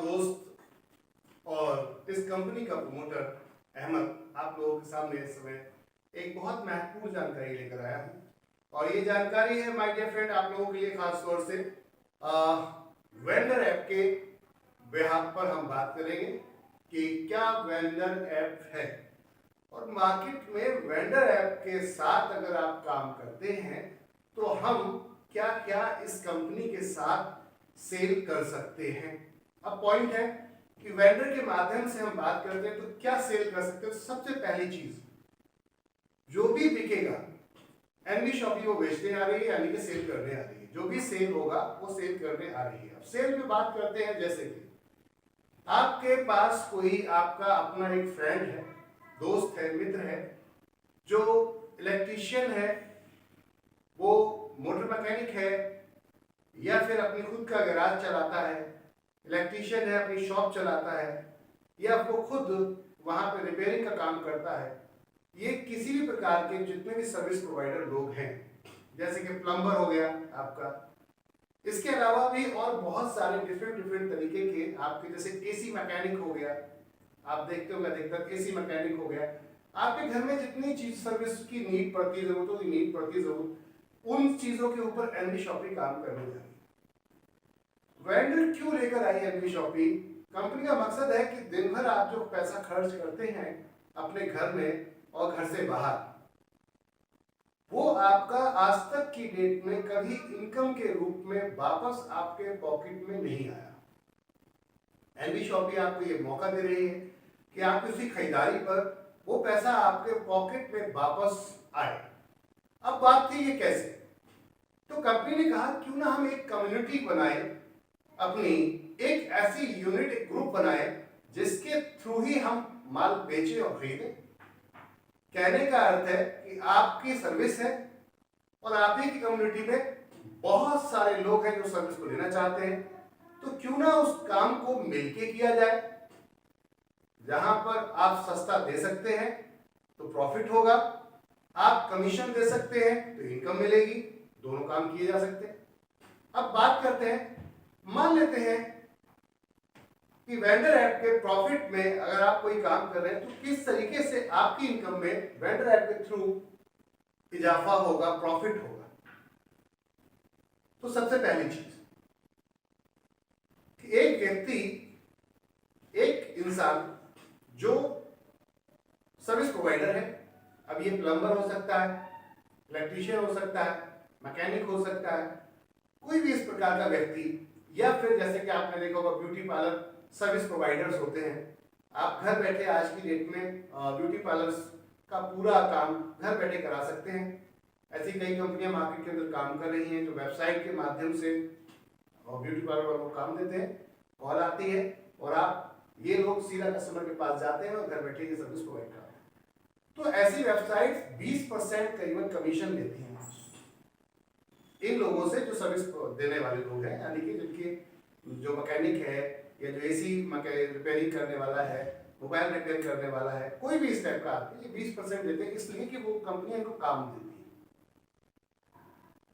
दोस्त और इस कंपनी का प्रमोटर अहमद आप लोगों के सामने इस समय एक बहुत महत्वपूर्ण जानकारी लेकर आया हूँ। और ये जानकारी है माय डियर फ्रेंड आप लोगों के लिए खास तौर से वेंडर ऐप के बेहाफ पर हम बात करेंगे कि क्या वेंडर ऐप है और मार्केट में वेंडर ऐप के साथ अगर आप काम करते हैं तो हम क्या क्या इस कंपनी के साथ सेल कर सकते हैं। अब पॉइंट है कि वेंडर के माध्यम से हम बात करते हैं तो क्या सेल कर सकते हैं। सबसे पहली चीज जो भी बिकेगा एनवी शॉपी वो बेचने आ रही है यानी कि सेल करने आ रही है। जो भी सेल होगा वो सेल करने आ रही है। अब सेल में बात करते हैं जैसे कि आपके पास कोई आपका अपना एक फ्रेंड है, दोस्त है, मित्र है जो इलेक्ट्रीशियन है, वो मोटर मैकेनिक है या फिर अपनी खुद का गैराज चलाता है, इलेक्ट्रीशियन है, अपनी शॉप चलाता है या वो खुद वहां पे रिपेयरिंग का काम करता है। ये किसी भी प्रकार के जितने भी सर्विस प्रोवाइडर लोग हैं जैसे कि प्लम्बर हो गया आपका, इसके अलावा भी और बहुत सारे डिफरेंट तरीके के आपके जैसे एसी मैकेनिक हो गया, आप देखते हो अधिकतर एसी मैकेनिक हो गया। आपके घर में जितनी चीज सर्विस की नीड पड़ती है, जरूरतों की नीड पड़ती है, जरूरत उन चीजों के ऊपर एनवी शॉपी काम करने जा रही है। वेंडर क्यों लेकर आई एनवी शॉपी? कंपनी का मकसद है कि दिन भर आप जो पैसा खर्च करते हैं अपने घर में और घर से बाहर, वो आपका आज तक की डेट में कभी इनकम के रूप में वापस आपके पॉकेट में नहीं आया। एनवी शॉपी आपको ये मौका दे रही है कि आपकी उसी खरीदारी पर वो पैसा आपके पॉकेट में वापस आए। अब बात थी ये कैसे, तो कंपनी ने कहा क्यों ना हम एक कम्युनिटी बनाए, अपनी एक ऐसी यूनिट, एक ग्रुप बनाए जिसके थ्रू ही हम माल बेचे और खरीदे। कहने का अर्थ है कि आपकी सर्विस है और आप ही की कम्युनिटी में बहुत सारे लोग हैं जो सर्विस को लेना चाहते हैं, तो क्यों ना उस काम को मिलके किया जाए। जहां पर आप सस्ता दे सकते हैं तो प्रॉफिट होगा, आप कमीशन दे सकते हैं तो इनकम मिलेगी, दोनों काम किए जा सकते हैं। अब बात करते हैं, मान लेते हैं कि वेंडर ऐप के प्रॉफिट में अगर आप कोई काम कर रहे हैं तो किस तरीके से आपकी इनकम में वेंडर ऐप के थ्रू इजाफा होगा, प्रॉफिट होगा। तो सबसे पहली चीज कि एक व्यक्ति, एक इंसान जो सर्विस प्रोवाइडर है, अब ये प्लम्बर हो सकता है, इलेक्ट्रीशियन हो सकता है, मैकेनिक हो सकता है, कोई भी इस प्रकार का व्यक्ति, या फिर जैसे कि आपने देखा होगा ब्यूटी पार्लर सर्विस प्रोवाइडर्स होते हैं। आप घर बैठे आज की डेट में ब्यूटी पार्लर्स का पूरा काम घर बैठे करा सकते हैं। ऐसी कई कंपनियां मार्केट के अंदर काम कर रही हैं जो वेबसाइट के माध्यम से ब्यूटी पार्लर वालों को काम देते हैं। कॉल आती है और आप ये लोग सीधा कस्टमर के पास जाते हैं और घर बैठे ये सर्विस प्रोवाइड करते हैं। तो ऐसी वेबसाइट 20% करीबन कमीशन देती हैं इन लोगों से जो सर्विस देने वाले लोग हैं, यानी कि जिनके जो मैकेनिक है या जो एसी रिपेयरिंग करने वाला है, मोबाइल रिपेयर करने वाला है, कोई भी इस टाइप का आदमी 20% देते हैं, इसलिए कि वो कंपनी इनको काम देती है।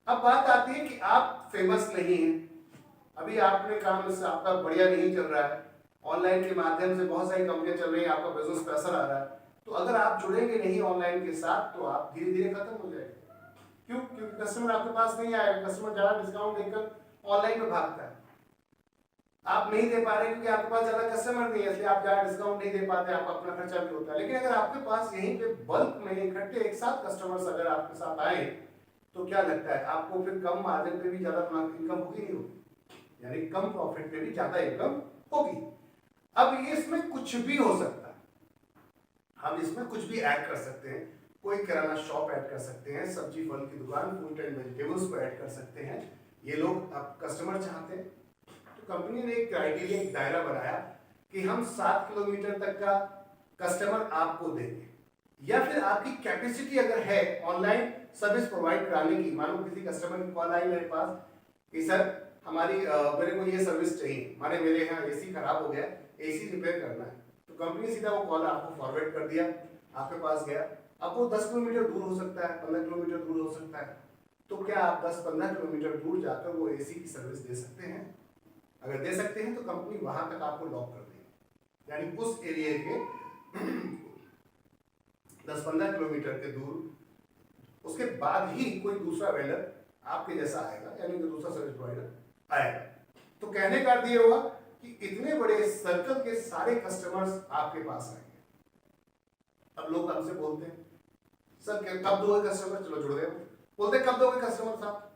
अब बात आती है कि आप फेमस नहीं हैं, अभी आपने काम इससे आपका बढ़िया नहीं चल रहा है, ऑनलाइन के माध्यम से बहुत सारी कंपनियां चल रही हैं, आपका बिजनेस प्रेशर आ रहा है, तो अगर आप जुड़ेंगे नहीं ऑनलाइन के साथ तो आप धीरे धीरे खत्म हो जाएंगे। क्यों? क्योंकि कस्टमर आपके पास नहीं आएगा, कस्टमर ज्यादा डिस्काउंट देकर ऑनलाइन में भागता है। आप नहीं दे पा रहे क्योंकि आपके पास ज्यादा कस्टमर नहीं है, इसलिए आप ज्यादा डिस्काउंट नहीं दे पाते, आपका अपना खर्चा भी होता है। लेकिन अगर आपके पास यहीं पे बल्क में इकट्ठे एक साथ कस्टमर्स अगर आपके साथ आए तो क्या लगता है आपको फिर कम मार्जिन पे भी ज्यादा इनकम होगी, नहीं होगी, यानी कम प्रॉफिट पे भी ज्यादा इनकम होगी। अब ये इसमें कुछ भी हो सकता है, हम इसमें कुछ भी ऐड कर सकते हैं। कोई किराना शॉप ऐड कर सकते हैं, सब्जी फल की दुकान, फ्रूट एंड वेजिटेबल्स को ऐड कर सकते हैं। ये लोग अब कस्टमर चाहते हैं तो कंपनी ने एक क्राइटेरिया, एक दायरा बनाया कि हम 7 किलोमीटर तक का कस्टमर आपको देंगे, या फिर आपकी कैपेसिटी अगर है ऑनलाइन सर्विस प्रोवाइड कराने की। मानो किसी कस्टमर की कॉल आई मेरे पास कि सर हमारी मेरे को ये सर्विस चाहिए, माने मेरे यहाँ एसी खराब हो गया, एसी रिपेयर करना है, तो कंपनी सीधा वो कॉल आपको फॉरवर्ड कर दिया, आपके पास गया। अब वो 10 किलोमीटर दूर हो सकता है, 15 किलोमीटर दूर हो सकता है, तो क्या आप 10-15 किलोमीटर दूर जाकर वो एसी की सर्विस दे सकते हैं? अगर दे सकते हैं तो कंपनी वहां तक आपको लॉक कर देगी, यानी उस एरिया के 10-15 किलोमीटर के दूर, उसके बाद ही कोई दूसरा वेंडर आपके जैसा आएगा, यानी कोई दूसरा सर्विस प्रोवाइडर आएगा। तो कहने का अर्थ ये हुआ कि इतने बड़े सर्कल के सारे कस्टमर्स आपके पास आएंगे। अब लोग हमसे बोलते हैं सर कब दोगे कस्टमर, चलो जुड़ गए, बोलते कब दोगे कस्टमर साहब,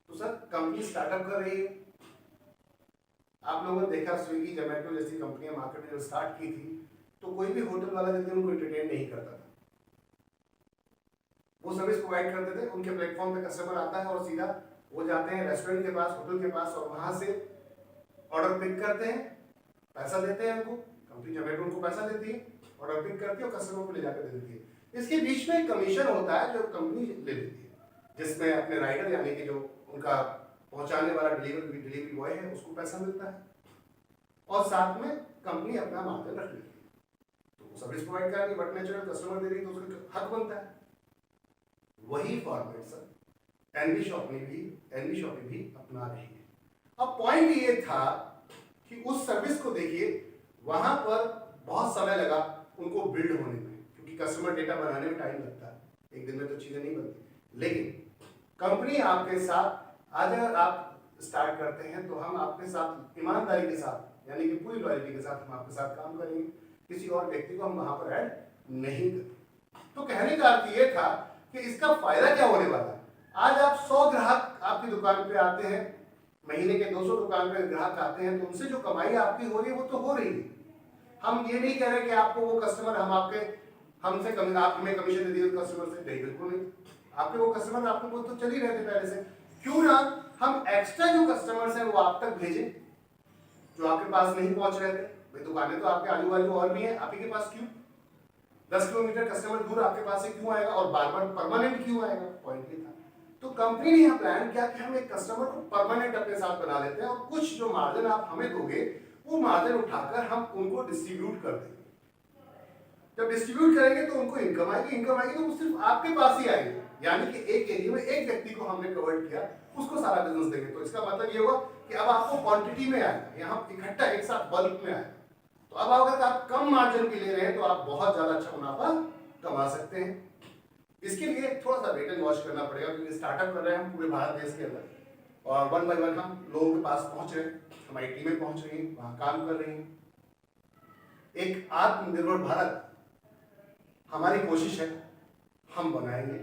तो सर कंपनी स्टार्टअप कर रही है। आप लोगों ने देखा स्विगी जोमेटो जैसी कंपनियां मार्केट में जब स्टार्ट की थी तो कोई भी होटल वाला जल्दी उनको एंटरटेन नहीं करता था। वो सर्विस प्रोवाइड करते थे, उनके प्लेटफॉर्म पे कस्टमर आता है और सीधा वो जाते हैं रेस्टोरेंट के पास, होटल के पास, और वहां से ऑर्डर पिक करते हैं, पैसा देते हैं उनको, कंपनी जोमेटो उनको पैसा देती है, ऑर्डर पिक करती है और कस्टमर को ले जाकर दे देती है। इसके बीच में कमीशन होता है जो कंपनी ले लेती है, जिसमें अपने राइडर यानी कि जो उनका पहुंचाने वाला डिलीवरी बॉय है उसको पैसा मिलता है, और साथ में कंपनी अपना मार्जिन रख लेती है। तो सर्विस प्रोवाइड कर रही है, बट नेचुरल कस्टमर दे रही है तो उसका हक बनता है। वही फॉर्मेट सर एनवी शॉपी भी अपना रही है। अब पॉइंट ये था कि उस सर्विस को देखिए, वहां पर बहुत समय लगा उनको बिल्ड होने में, क्योंकि कस्टमर डेटा बनाने में टाइम लगता है, एक दिन में तो चीजें नहीं बनती। लेकिन कंपनी आपके साथ आज अगर आप स्टार्ट करते हैं तो हम आपके साथ ईमानदारी के साथ, यानी कि पूरी लॉयल्टी के साथ हम आपके साथ काम करेंगे, किसी और व्यक्ति को हम वहां पर ऐड नहीं करेंगे। तो कहने का अर्थ ये था कि इसका फायदा क्या होने वाला है। आज आप 100 ग्राहक आपकी दुकान पे आते हैं, महीने के 200 दुकान पे ग्राहक आते हैं, तो उनसे जो कमाई आपकी हो रही है वो तो हो रही है। हम ये नहीं कह रहे कि आपको वो कस्टमर हमसे आप हमें कमीशन दे दिए कस्टमर से, नहीं, बिल्कुल नहीं। आपके वो कस्टमर आपके वो तो चल ही रहे थे पहले से, क्यों ना हम एक्स्ट्रा जो कस्टमर्स हैं वो आप तक भेजें जो आपके पास नहीं पहुंच रहे थे। भाई दुकानें तो आपके आजू बाजू और भी हैं, आप ही के पास क्यों 10 किलोमीटर कस्टमर दूर आपके पास से क्यों आएगा और बार बार परमानेंट क्यों आएगा, पॉइंट ये था। तो कंपनी ने यह प्लान किया कि हम एक कस्टमर को परमानेंट अपने साथ बना लेते हैं, और कुछ जो मार्जिन आप हमें दोगे वो मार्जिन उठाकर हम उनको डिस्ट्रीब्यूट कर देंगे। जब डिस्ट्रीब्यूट करेंगे तो उनको इनकम आएगी तो वो सिर्फ आपके पास ही आएगी, यानी कि एक एरिया में एक व्यक्ति को हमने कवर किया, उसको सारा बिजनेस देंगे। तो इसका मतलब ये हुआ कि अब आपको क्वांटिटी में आएगा, यहाँ इकट्ठा एक साथ बल्क में आएगा। तो अब अगर आप कम मार्जिन के ले रहे हैं तो आप बहुत ज्यादा अच्छा मुनाफा कमा सकते हैं। इसके लिए थोड़ा सा वेट एंड वॉच करना पड़ेगा, क्योंकि स्टार्टअप कर रहे हैं हम पूरे भारत देश के अंदर, और 1 बाय 1 हम लोगों के पास पहुंच रहे हैं, हमारी टीमें पहुंच रही हैं, वहां काम कर रही हैं। एक आत्मनिर्भर भारत हमारी कोशिश है, हम बनाएंगे।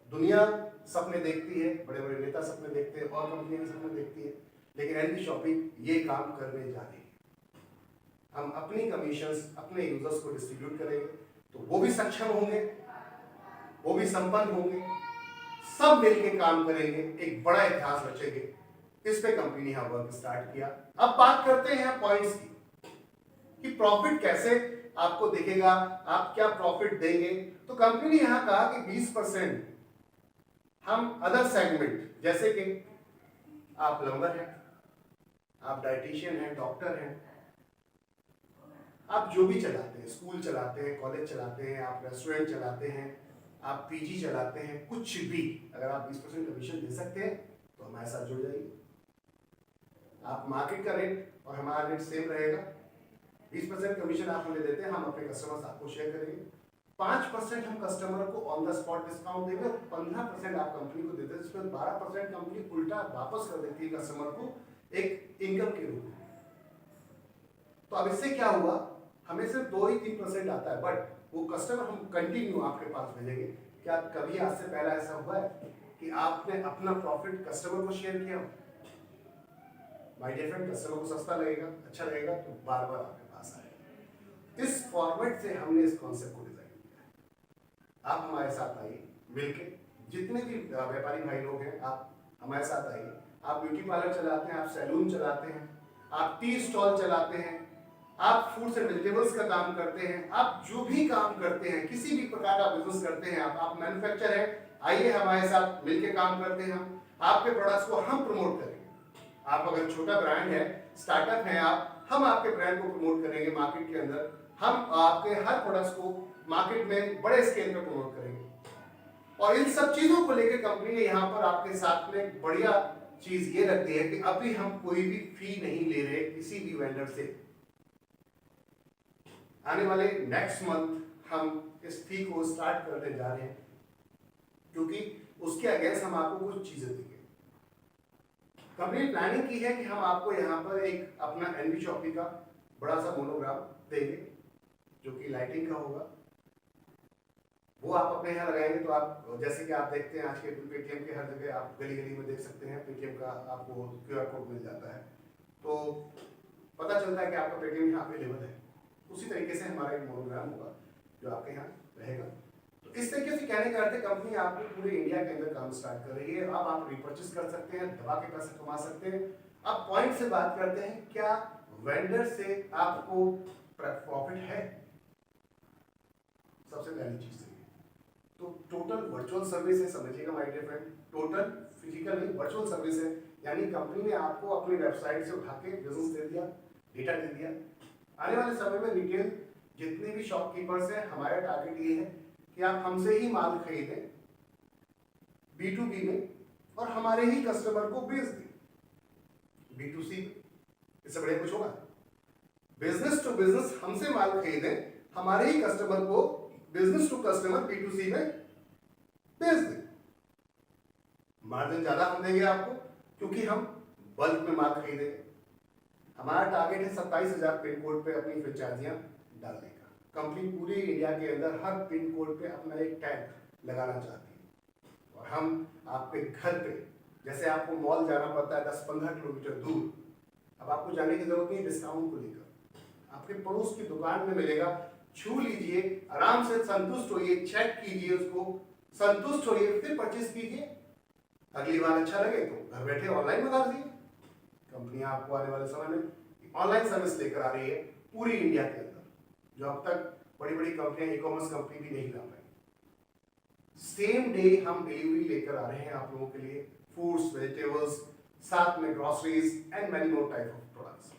दुनिया सपने देखती है, बड़े बड़े नेता सपने देखते हैं और कंपनियां सपने देखती है, लेकिन एनवी शॉपिंग ये काम करने जा रही है। हम अपनी कमीशंस अपने यूजर्स को डिस्ट्रीब्यूट करेंगे, तो वो भी सक्षम होंगे, वो भी संपन्न होंगे, सब मिलकर काम करेंगे, एक बड़ा इतिहास रचेंगे। इस पे कंपनी ने यहाँ वर्क स्टार्ट किया। अब बात करते हैं पॉइंट्स की कि प्रॉफिट कैसे आपको दिखेगा, आप क्या प्रॉफिट देंगे। तो कंपनी ने यहां कहा कि 20% हम अदर सेगमेंट, जैसे कि आप प्लम्बर हैं, आप डाइटिशियन हैं, डॉक्टर हैं, आप जो भी चलाते हैं, स्कूल चलाते हैं, कॉलेज चलाते हैं, आप रेस्टोरेंट चलाते हैं, आप पीजी चलाते हैं, कुछ भी, अगर आप 20% कमीशन दे सकते हैं तो हमारे साथ जुड़ जाइए। आप मार्केट का रेट और हमारा रेट सेम रहेगा। 20% कमीशन आप हमें देते हैं, हम अपने कस्टमर्स आपको शेयर करेंगे। 5% हम कस्टमर को ऑन द स्पॉट डिस्काउंट देंगे, 15% आप कंपनी को देते हैं, जिसमें 12% कंपनी उल्टा वापस कर देती है कस्टमर को एक इनकम के रूप में। तो अब इससे क्या हुआ, हमें सिर्फ 2 ही 3% आता है, बट वो कस्टमर हम कंटिन्यू आपके पास भेजेंगे। क्या कभी आज से पहले ऐसा हुआ है कि आपने अपना प्रॉफिट कस्टमर को शेयर किया? माय डियर फ्रेंड, कस्टमर को सस्ता लगेगा, अच्छा लगेगा तो बार बार आपके पास आएगा। इस फॉर्मेट से हमने इस कॉन्सेप्ट को डिजाइन किया है। आप हमारे साथ आइए, मिलके जितने भी व्यापारी भाई लोग हैं, आप हमारे साथ आइए। आप ब्यूटी पार्लर चलाते हैं, आप सैलून चलाते हैं, आप टी स्टॉल चलाते हैं, आप फ्रूट्स एंड वेजिटेबल्स का काम करते हैं, आप जो भी काम करते हैं, किसी भी प्रकार का बिजनेस करते हैं, आप मैन्युफैक्चर है, आइए हमारे साथ मिलके काम करते हैं। हम आपके प्रोडक्ट्स को हम प्रमोट करेंगे। आप अगर छोटा ब्रांड है, स्टार्टअप है आप, हम आपके ब्रांड को प्रमोट करेंगे मार्केट के अंदर। हम आपके हर प्रोडक्ट्स को मार्केट में बड़े स्केल पे प्रमोट करेंगे। और इन सब चीजों को लेकर कंपनी ने यहाँ पर आपके साथ में बढ़िया चीज ये रखती है कि अभी हम कोई भी फी नहीं ले रहे किसी भी वेंडर से। आने वाले नेक्स्ट मंथ हम इस फी को स्टार्ट करने जा रहे हैं, क्योंकि उसके अगेंस्ट हम आपको कुछ चीजें देंगे। कंपनी प्लानिंग की है कि हम आपको यहाँ पर एक अपना एनवी शॉपी का बड़ा सा मोनोग्राम देंगे, जो कि लाइटिंग का होगा। वो आप अपने यहाँ लगाएंगे तो आप, जैसे कि आप देखते हैं आज के पेटीएम के हर जगह आप गली गली में देख सकते हैं पेटीएम का आपको क्यूआर कोड मिल जाता है, तो पता चलता है कि आपका पेटीएम यहाँ अवेलेबल है। उसी तरीके से हमारा एक मोनोग्राम होगा जो आपके यहाँ रहेगा। तो इस तरीके से कहने का अर्थ है कंपनी आपको पूरे इंडिया के अंदर काम स्टार्ट कर रही है। अब आप रिपर्चेस कर सकते हैं, दबा के पैसे कमा सकते हैं। अब पॉइंट से बात करते हैं, क्या वेंडर से आपको प्रॉफिट है? सबसे पहली चीज तो टोटल वर्चुअल सर्विस है, समझिएगा my dear friend. Total physical नहीं, वर्चुअल सर्विस है, यानी कंपनी ने आपको अपनी वेबसाइट से उठा के बिजनेस दे दिया, डेटा दे दिया। आने वाले समय में रिटेल जितने भी शॉपकीपर्स हैं, हमारा टारगेट ये है कि आप हमसे ही माल खरीदें B2B में और हमारे ही कस्टमर को बेच दें B2C। इससे बड़े कुछ होगा? बिजनेस टू बिजनेस हमसे माल खरीदें, हमारे ही कस्टमर को बिजनेस टू कस्टमर B2C में बेच दें। मार्जिन ज्यादा हम देंगे आपको, क्योंकि हम बल्क में माल खरीदेंगे। हमारा टारगेट है 27,000 पिन कोड पे अपनी फ्रेंचाइजियां डालने का। कंपनी पूरे इंडिया के अंदर हर पिन कोड पे अपना एक टैग लगाना चाहती है, और हम आपके घर पे, जैसे आपको मॉल जाना पड़ता है 10-15 किलोमीटर दूर, अब आपको जाने की जरूरत नहीं डिस्काउंट को लेकर। आपके पड़ोस की दुकान में मिलेगा, छू लीजिए, आराम से संतुष्ट होइए, चेक कीजिए उसको, संतुष्ट होइए, फिर परचेज कीजिए। अगली बार अच्छा लगे तो घर बैठे ऑनलाइन मंगा दीजिए। कंपनी आपको आने वाले समय में ऑनलाइन सर्विस लेकर आ रही है पूरी इंडिया के अंदर, जो अब तक बड़ी बड़ी कंपनियां, ई कॉमर्स कंपनी भी नहीं ला पाई। सेम डे हम डिलीवरी लेकर आ रहे हैं आप लोगों के लिए, फ्रूट्स, वेजिटेबल्स, साथ में groceries and many more type of products.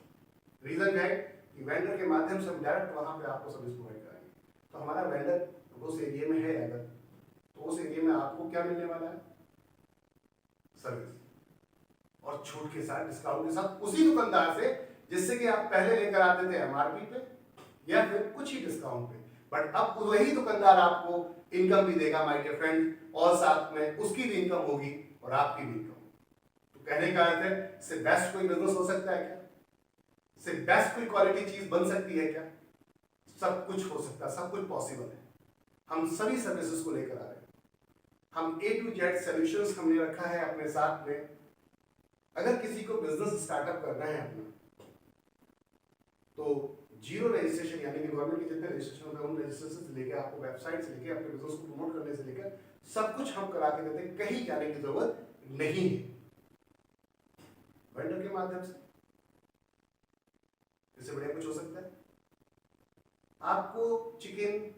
Reason है कि वेंडर के माध्यम से हम डायरेक्ट वहां पे आपको सर्विस प्रोवाइड कराएंगे। तो हमारा वेंडर उस एरिया में है अगर, तो उस एरिया में आपको क्या मिलने वाला है? सर्विस, और छूट के साथ, डिस्काउंट के साथ, उसी दुकानदार से जिससे कि आप पहले लेकर आते थे MRP पे या फिर कुछ ही डिस्काउंट पे, बट अब वही दुकानदार आपको इनकम भी देगा माय डियर फ्रेंड, और साथ में उसकी भी इनकम होगी और आपकी भी इनकम। तो कहने का अर्थ है, इससे बेस्ट कोई बिजनेस हो सकता है क्या? इससे बेस्ट कोई क्वालिटी चीज बन सकती है क्या? सब कुछ हो सकता है, सब कुछ पॉसिबल है। हम सभी सर्विसेज को लेकर आ रहे हैं। हम A to Z सॉल्यूशंस हमने रखा है अपने साथ में। अगर किसी को बिजनेस स्टार्टअप करना है अपना, तो जीरो रजिस्ट्रेशन, यानी कि गवर्नमेंट के जितने रजिस्ट्रेशन होते हैं उन रजिस्ट्रेशन से लेकर, आपको वेबसाइट से लेकर, अपने बिजनेस को प्रमोट करने से लेकर सब कुछ हम करा के देते हैं। कहीं जाने की जरूरत नहीं है, वेंडर के माध्यम से। इससे बढ़िया कुछ हो सकता है? आपको चिकन,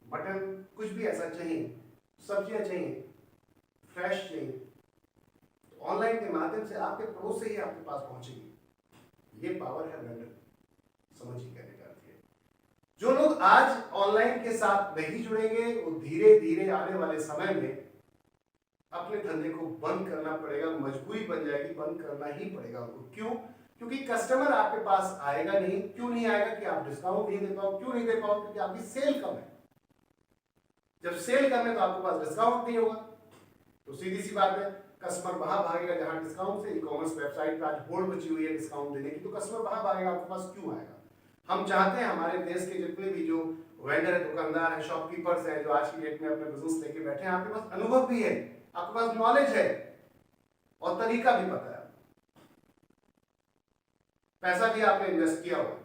मटन, कुछ भी ऐसा चाहिए, सब्जियां चाहिए, फ्रेश चाहिए, ऑनलाइन के माध्यम से आपके पड़ोस से ही आपके पास पहुंचेगी। ये पावर है वेंडर, समझिए कहने का अर्थ है। जो लोग आज ऑनलाइन के साथ नहीं जुड़ेंगे, वो धीरे धीरे आने वाले समय में अपने धंधे को बंद करना पड़ेगा, मजबूरी बन जाएगी, बंद करना ही पड़ेगा उनको। क्यों? क्योंकि कस्टमर आपके पास आएगा नहीं। क्यों नहीं आएगा? कि आप डिस्काउंट नहीं दे पाओ। क्यों नहीं दे पाओ? क्योंकि आपकी सेल कम है। जब सेल कम है तो आपके पास डिस्काउंट नहीं होगा, तो सीधी सी बात है, कस्टमर वहां भागेगा जहां डिस्काउंट से। ई कॉमर्स वेबसाइट पर आज होड़ मची हुई है डिस्काउंट देने की, तो कस्टमर वहां भागेगा, आपके पास क्यों आएगा? हम चाहते हैं हमारे देश के जितने भी जो वेंडर है, दुकानदार है, शॉपकीपर्स हैं, जो आज की डेट में अपने बिजनेस लेके बैठे हैं, आपके पास अनुभव भी है, आपके पास नॉलेज है और तरीका भी पता है, पैसा भी आपने इन्वेस्ट किया हुआ,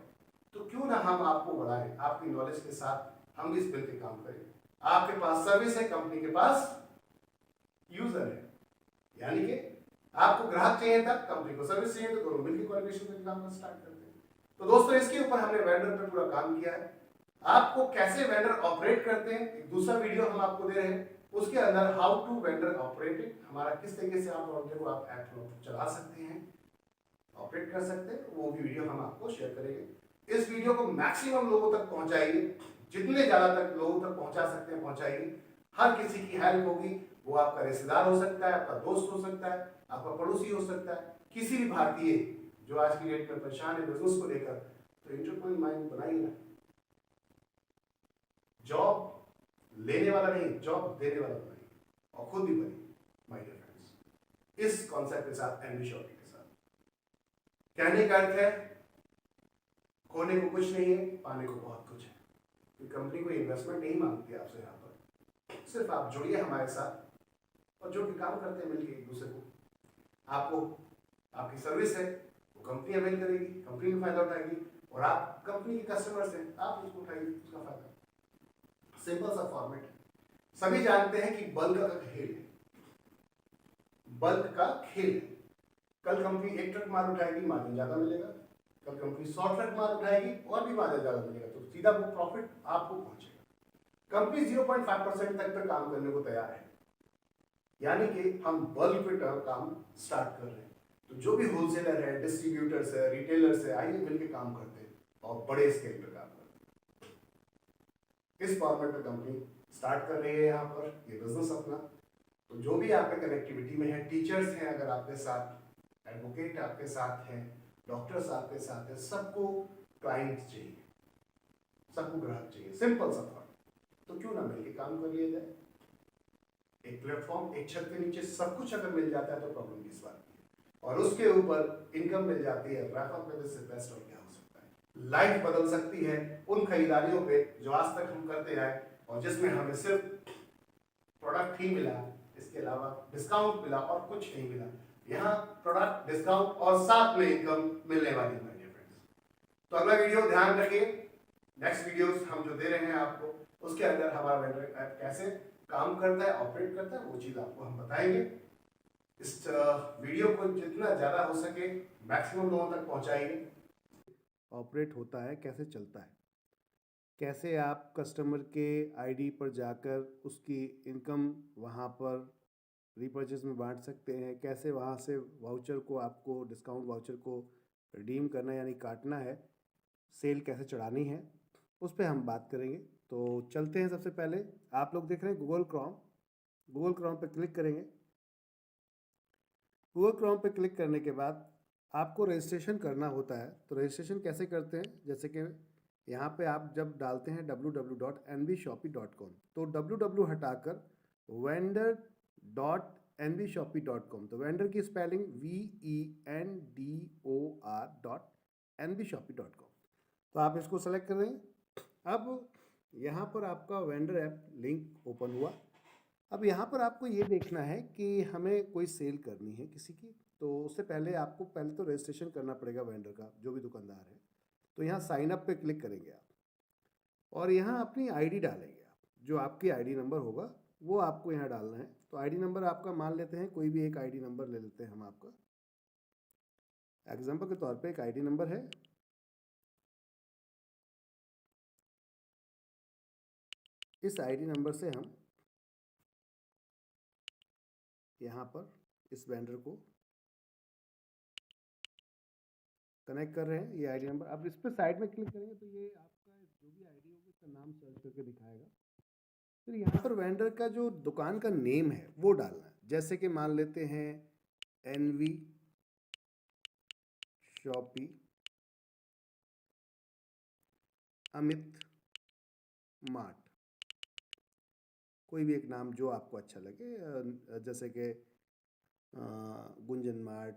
तो क्यों ना हम आपको बढ़ाएं, आपकी नॉलेज के साथ हम भी इस मिलकर काम करें। आपके पास सर्विस है, कंपनी के पास यूजर है, यानी कि आपको ग्राहक चाहिए था, कंपनी को सर्विस चाहिए, तो दोनों मिलकर कोलैबोरेशन में काम स्टार्ट करते हैं। तो दोस्तों, इसके ऊपर हमने वेंडर पे पूरा काम किया है। आपको कैसे वेंडर ऑपरेट करते हैं, एक दूसरा वीडियो हम आपको दे रहे हैं, उसके अंदर हाउ टू वेंडर ऑपरेट, हमारा किस तरीके से आप वेंडर को आप ऐप चला सकते हैं, ऑपरेट कर सकते हैं, वो भी वीडियो हम आपको शेयर करेंगे। इस वीडियो को मैक्सिमम लोगों तक पहुंचाइए, जितने ज्यादा तक लोगों तक पहुंचा सकते हैं पहुंचाइए। हर किसी की हेल्प होगी, वो आपका रिश्तेदार हो सकता है, आपका दोस्त हो सकता है, आपका पड़ोसी हो सकता है, किसी भी भारतीय जो आज की डेट में परेशान है बिजनेस को लेकर, तो एंटरप्रेन्योर माइंड बनाइए ना। जॉब लेने वाला नहीं, जॉब देने वाला बनाइए और खुद भी बनिए माय डियर फ्रेंड्स, इस कॉन्सेप्ट के साथ, एनवी शॉपिंग के साथ। कहने का अर्थ है खोने को कुछ नहीं है, पाने को बहुत कुछ है। कंपनी कोई इन्वेस्टमेंट नहीं मांगती आपसे, यहाँ पर सिर्फ आप जुड़िए हमारे साथ और जो भी काम करते हैं मिलकर एक दूसरे को, आपको आपकी सर्विस है वो कंपनी अवेल करेगी, कंपनी का फायदा उठाएगी, और आप कंपनी के कस्टमर्स हैं, आप उसको उठाइए उसका फायदा। सिंपल सा फॉर्मेट है। सभी जानते हैं कि बल्क का खेल है, बल्क का खेल है। कल कंपनी एक ट्रक माल उठाएगी, मार्जिन ज्यादा मिलेगा, कल कंपनी 100 ट्रक माल उठाएगी और भी मार्जिन ज्यादा मिलेगा, तो सीधा वो प्रॉफिट आपको पहुंचेगा। कंपनी 0.5% तक पे काम करने को तैयार है, यानी कि हम बल्क पे काम स्टार्ट कर रहे हैं। तो जो भी होलसेलर है, डिस्ट्रीब्यूटर्स है, रिटेलर्स है, आइए मिलकर काम करते हैं और बड़े स्केल पे काम करते हैं। इस फॉर्मेट पे कंपनी स्टार्ट कर रही है यहाँ पर ये बिजनेस अपना। तो जो भी आपके कनेक्टिविटी में है, टीचर्स हैं अगर आपके साथ, एडवोकेट आपके साथ हैं, डॉक्टर्स आपके साथ हैं, सबको क्लाइंट चाहिए, सबको ग्राहक चाहिए, सिंपल सा थॉट। तो क्यों ना मिलकर काम कर लिया जाए। एक प्लेटफॉर्म, एक छत के नीचे सब कुछ अगर मिल जाता है तो प्रॉब्लम किस बात की है, और उसके ऊपर इनकम मिल जाती है, रैप अप में से बेस्ट और क्या हो सकता है। लाइफ बदल सकती है उन खरीदारियों पे जो आज तक हम करते आए और जिसमें हमें सिर्फ प्रोडक्ट ही मिला, इसके अलावा डिस्काउंट मिला और कुछ नहीं मिला। यहाँ प्रोडक्ट, डिस्काउंट और साथ में इनकम मिलने वाली है मेरे फ्रेंड्स। तो अगला वीडियो ध्यान रखिए, नेक्स्ट वीडियोस हम जो दे रहे हैं आपको, उसके अंदर हमारा वेंडर ऐप कैसे काम करता है, ऑपरेट करता है, वो चीज़ आपको हम बताएंगे। इस वीडियो को जितना ज़्यादा हो सके मैक्सिमम लोगों तक पहुंचाइए। ऑपरेट होता है, कैसे चलता है, कैसे आप कस्टमर के आईडी पर जाकर उसकी इनकम वहाँ पर रीपर्चेज में बांट सकते हैं, कैसे वहाँ से वाउचर को, आपको डिस्काउंट वाउचर को रिडीम करना यानी काटना है, सेल कैसे चढ़ानी है, उस पर हम बात करेंगे। तो चलते हैं। सबसे पहले आप लोग देख रहे हैं गूगल क्रोम, गूगल क्रोम पे क्लिक करेंगे। गूगल क्रोम पे क्लिक करने के बाद आपको रजिस्ट्रेशन करना होता है। तो रजिस्ट्रेशन कैसे करते हैं, जैसे कि यहाँ पे आप जब डालते हैं www.nvshopee.com, तो www हटाकर vendor.nvshopee.com, तो वेंडर की स्पेलिंग vendor.nvshopee.com, तो आप इसको सेलेक्ट कर रहे हैं। अब यहाँ पर आपका वेंडर ऐप लिंक ओपन हुआ। अब यहाँ पर आपको ये देखना है कि हमें कोई सेल करनी है किसी की, तो उससे पहले आपको पहले तो रजिस्ट्रेशन करना पड़ेगा वेंडर का, जो भी दुकानदार है। तो यहाँ साइन अप पे क्लिक करेंगे आप और यहाँ अपनी आईडी डालेंगे आप, जो आपकी आईडी नंबर होगा वो आपको यहाँ डालना है। तो आईडी नंबर आपका मान लेते हैं, कोई भी एक आईडी नंबर ले लेते हैं हम आपका, एग्जाम्पल के तौर पे एक आईडी नंबर है, इस आईडी नंबर से हम यहाँ पर इस वेंडर को कनेक्ट कर रहे हैं, ये आईडी नंबर। अब इस पर साइड में क्लिक करेंगे तो ये आपका जो भी आईडी होगी उसका नाम सर्च करके दिखाएगा। फिर यहाँ पर वेंडर का जो दुकान का नेम है वो डालना है, जैसे कि मान लेते हैं एनवी शॉपी अमित मार्ट, कोई भी एक नाम जो आपको अच्छा लगे, जैसे कि गुंजन मार्ट,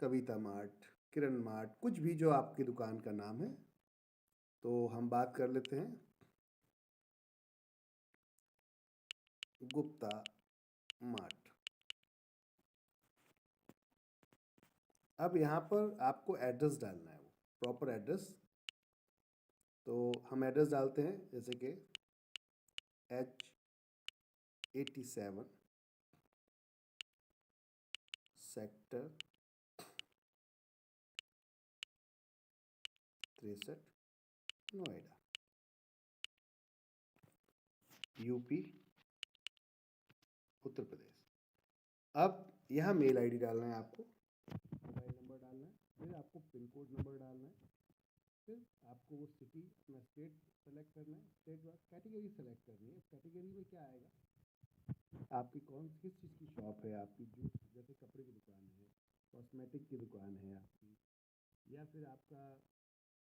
कविता मार्ट, किरण मार्ट, कुछ भी जो आपकी दुकान का नाम है। तो हम बात कर लेते हैं गुप्ता मार्ट। अब यहाँ पर आपको एड्रेस डालना है, वो प्रॉपर एड्रेस। तो हम एड्रेस डालते हैं, जैसे कि H87 sector 63 Noida, UP Uttar Pradesh. अब यहाँ मेल आईडी डालना है आपको, मोबाइल नंबर डालना है, फिर आपको पिन कोड नंबर डालना है, फिर आपको वो सिटी, अपना स्टेट सेलेक्ट करना है, स्टेट बाद कैटेगरी सेलेक्ट करनी है। कैटेगरी में क्या आएगा, आपकी किस चीज़ की शॉप है, आपकी जूट जैसे कपड़े की दुकान है, कॉस्मेटिक की दुकान है आपकी, या फिर आपका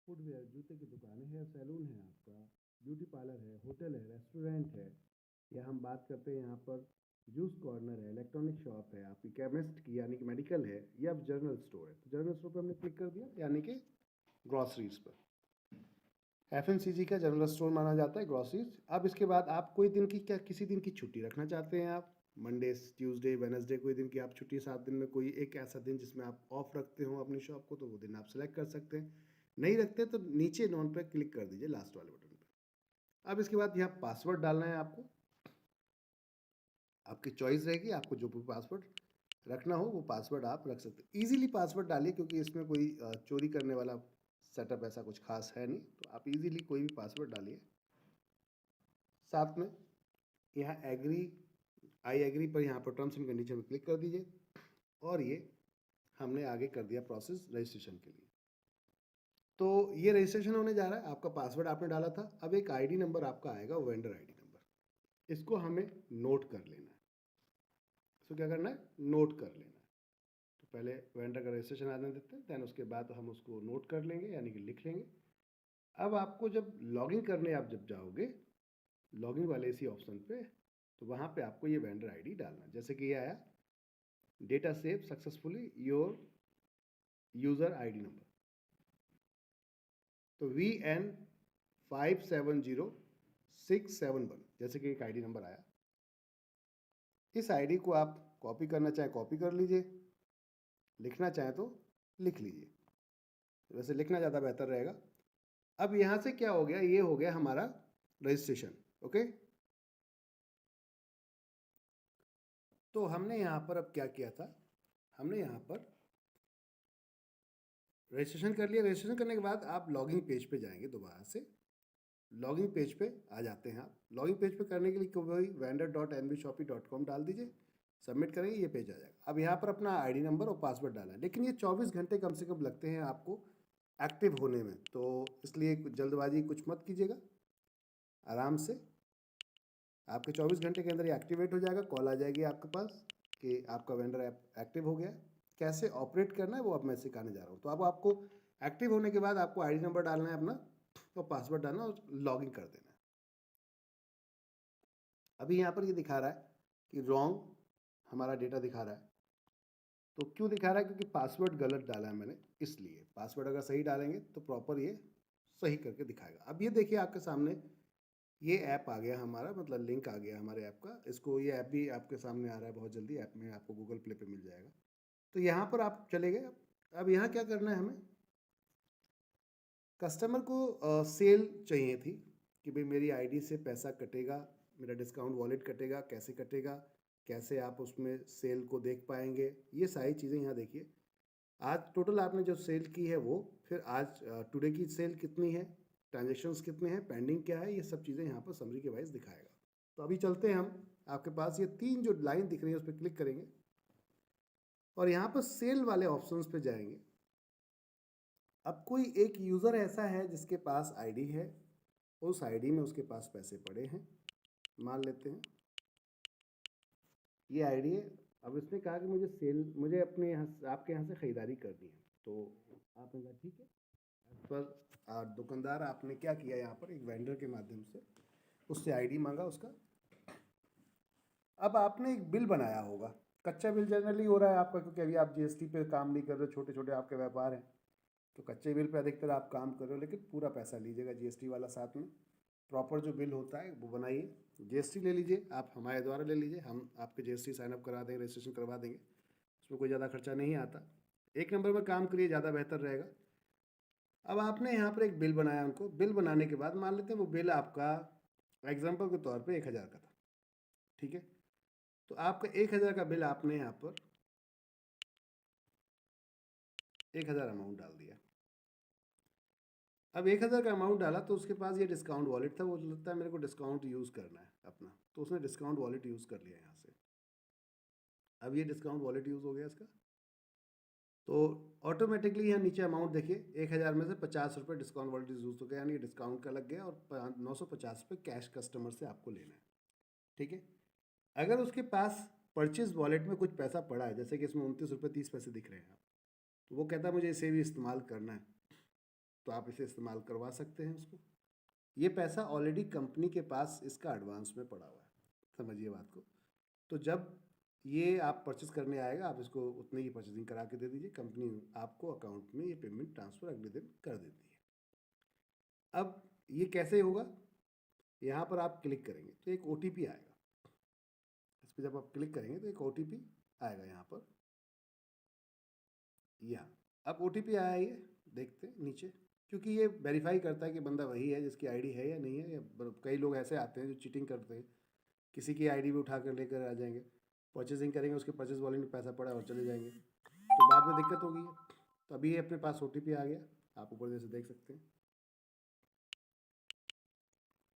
फुटवेयर जूते की दुकान है, सैलून है आपका, ब्यूटी पार्लर है, होटल है, रेस्टोरेंट है, या हम बात करते हैं यहाँ पर जूस कॉर्नर है, इलेक्ट्रॉनिक शॉप है, आपकी केमिस्ट की यानी कि मेडिकल है, या जनरल स्टोर है। तो जनरल स्टोर पर हमने क्लिक कर दिया यानी कि ग्रॉसरीज पर। एफएमसीजी का जनरल स्टोर माना जाता है ग्रॉसरीज। अब इसके बाद आप कोई दिन की क्या किसी दिन की छुट्टी रखना चाहते हैं, आप मंडे ट्यूसडे वेनसडे कोई दिन की आप छुट्टी, 7 दिन में कोई एक ऐसा दिन जिसमें आप ऑफ रखते हो अपनी शॉप को, तो वो दिन आप सेलेक्ट कर सकते हैं। नहीं रखते तो नीचे नॉन पे क्लिक कर दीजिए लास्ट वाले बटन पर। अब इसके बाद यहाँ पासवर्ड डालना है आपको, आपकी चॉइस रहेगी, आपको जो भी पासवर्ड रखना हो वो पासवर्ड आप रख सकते हैं। ईजिली पासवर्ड डालिए क्योंकि इसमें कोई चोरी करने वाला सेटअप ऐसा कुछ खास है नहीं, तो आप इजीली कोई भी पासवर्ड डालिए। साथ में यहाँ एग्री, आई एग्री पर यहाँ पर टर्म्स एंड कंडीशन में क्लिक कर दीजिए, और ये हमने आगे कर दिया प्रोसेस रजिस्ट्रेशन के लिए। तो ये रजिस्ट्रेशन होने जा रहा है, आपका पासवर्ड आपने डाला था। अब एक आईडी नंबर आपका आएगा, वेंडर आईडी नंबर, इसको हमें नोट कर लेना है। इसको क्या करना है, नोट कर लेना है। तो पहले वेंडर का रजिस्ट्रेशन आने देते हैं, दैन उसके बाद हम उसको नोट कर लेंगे यानी कि लिख लेंगे। अब आपको जब लॉगिन करने आप जब जाओगे लॉगिन वाले इसी ऑप्शन पे, तो वहाँ पे आपको ये वेंडर आईडी डालना, जैसे कि ये आया data save successfully your user ID number. तो VN570671 जैसे कि एक आईडी नंबर आया। इस आईडी को आप कॉपी करना चाहें कॉपी कर लीजिए, लिखना चाहें तो लिख लीजिए, वैसे लिखना ज़्यादा बेहतर रहेगा। अब यहाँ से क्या हो गया, ये हो गया हमारा रजिस्ट्रेशन। ओके, तो हमने यहाँ पर अब क्या किया था, हमने यहाँ पर रजिस्ट्रेशन कर लिया। रजिस्ट्रेशन करने के बाद आप लॉगिन पेज पे जाएंगे, दोबारा से लॉगिन पेज पे आ जाते हैं आप। लॉगिन पेज पे करने के लिए वही vendor.nbshopee.com डाल दीजिए, सबमिट करेंगे, ये पेज आ जाएगा। अब यहाँ पर अपना आईडी नंबर और पासवर्ड डाला है, लेकिन ये 24 घंटे कम से कम लगते हैं आपको एक्टिव होने में, तो इसलिए जल्दबाजी कुछ मत कीजिएगा, आराम से आपके 24 घंटे के अंदर ये एक्टिवेट हो जाएगा। कॉल आ जाएगी आपके पास कि आपका वेंडर ऐप एक्टिव हो गया। कैसे ऑपरेट करना है वो अब मैं सिखाने जा रहा हूँ। तो अब आपको एक्टिव होने के बाद आपको आईडी नंबर डालना है अपना और पासवर्ड डालना और लॉगिन कर देना है। अभी यहाँ पर ये दिखा रहा है कि रॉन्ग हमारा डेटा दिखा रहा है। तो क्यों दिखा रहा है, क्योंकि पासवर्ड गलत डाला है मैंने, इसलिए। पासवर्ड अगर सही डालेंगे तो प्रॉपर ये सही करके दिखाएगा। अब ये देखिए आपके सामने ये ऐप आ गया हमारा, मतलब लिंक आ गया हमारे ऐप का। इसको ये ऐप भी आपके सामने आ रहा है बहुत जल्दी, ऐप में आपको गूगल प्ले पे मिल जाएगा। तो यहाँ पर आप चले गए। अब यहाँ क्या करना है, हमें कस्टमर को सेल चाहिए थी कि भाई मेरी आईडी से पैसा कटेगा, मेरा डिस्काउंट वॉलेट कटेगा, कैसे कटेगा, कैसे आप उसमें सेल को देख पाएंगे, ये सारी चीज़ें यहाँ देखिए। आज टोटल आपने जो सेल की है वो, फिर आज टुडे की सेल कितनी है, ट्रांजेक्शन्स कितने हैं, पेंडिंग क्या है, ये सब चीज़ें यहाँ पर समरी के वाइज दिखाएगा। तो अभी चलते हैं हम, आपके पास ये 3 जो लाइन दिख रही है उस पर क्लिक करेंगे और यहाँ पर सेल वाले ऑप्शंस पे जाएंगे। अब कोई एक यूज़र ऐसा है जिसके पास आईडी है, उस आईडी में उसके पास पैसे पड़े हैं, मान लेते हैं ये आईडी है। अब इसने कहा कि मुझे अपने यहाँ आपके यहाँ से ख़रीदारी करनी है, तो आपने कहा ठीक है। पर दुकानदार आपने क्या किया, यहाँ पर एक वेंडर के माध्यम से उससे आईडी मांगा उसका। अब आपने एक बिल बनाया होगा, कच्चा बिल जनरली हो रहा है आपका, क्योंकि अभी आप जीएसटी पे काम नहीं कर रहे, छोटे छोटे आपके व्यापार हैं, तो कच्चे बिल पे अधिकतर आप काम कर रहे हो, लेकिन पूरा पैसा लीजिएगा जीएसटी वाला साथ में। प्रॉपर जो बिल होता है वो बनाइए, जीएसटी ले लीजिए, आप हमारे द्वारा ले लीजिए, हम आपके जीएसटी साइन अप करा देंगे, रजिस्ट्रेशन करवा देंगे, उसमें कोई ज़्यादा खर्चा नहीं आता। एक नंबर में काम करिए, ज़्यादा बेहतर रहेगा। अब आपने यहाँ पर एक बिल बनाया, उनको बिल बनाने के बाद मान लेते हैं वो बिल आपका एग्जाम्पल के तौर पे 1000 का था, ठीक है। तो आपका 1000 का बिल आपने यहाँ पर 1000 अमाउंट डाल दिया। अब 1000 का अमाउंट डाला तो उसके पास ये डिस्काउंट वॉलेट था, वो लगता है मेरे को डिस्काउंट यूज़ करना है अपना, तो उसने डिस्काउंट वॉलेट यूज़ कर लिया यहाँ से। अब ये डिस्काउंट वॉलेट यूज़ हो गया इसका, तो ऑटोमेटिकली यहाँ नीचे अमाउंट देखिए, 1000 में से 50 रुपये डिस्काउंट वॉलेट यूज़ हो गया, यानी डिस्काउंट का लग गया, और 950 रुपये कैश कस्टमर से आपको लेना है, ठीक है। अगर उसके पास परचेज वॉलेट में कुछ पैसा पड़ा है, जैसे कि इसमें 29 रुपये 30 पैसे दिख रहे हैं, तो वो कहता है मुझे इसे भी इस्तेमाल करना है, तो आप इसे इस्तेमाल करवा सकते हैं उसको। ये पैसा ऑलरेडी कंपनी के पास इसका एडवांस में पड़ा हुआ है, समझिए बात को। तो जब ये आप परचेज करने आएगा, आप इसको उतने की परचेजिंग करा के दे दीजिए, कंपनी आपको अकाउंट में ये पेमेंट ट्रांसफ़र अगले दिन कर देती है। अब ये कैसे होगा, यहाँ पर आप क्लिक करेंगे तो एक OTP आएगा। इस पर जब आप क्लिक करेंगे तो एक OTP आएगा यहाँ पर, यहाँ अब OTP आया, ये देखते हैं नीचे, क्योंकि ये वेरीफाई करता है कि बंदा वही है जिसकी आईडी है या नहीं है, या कई लोग ऐसे आते हैं जो चीटिंग करते हैं, किसी की आईडी भी उठा कर लेकर आ जाएंगे, परचेजिंग करेंगे, उसके परचेज वॉलेट में पैसा पड़ा और चले जाएंगे, तो बाद में दिक्कत होगी। तो अभी ये अपने पास OTP आ गया, आप ऊपर जैसे देख सकते हैं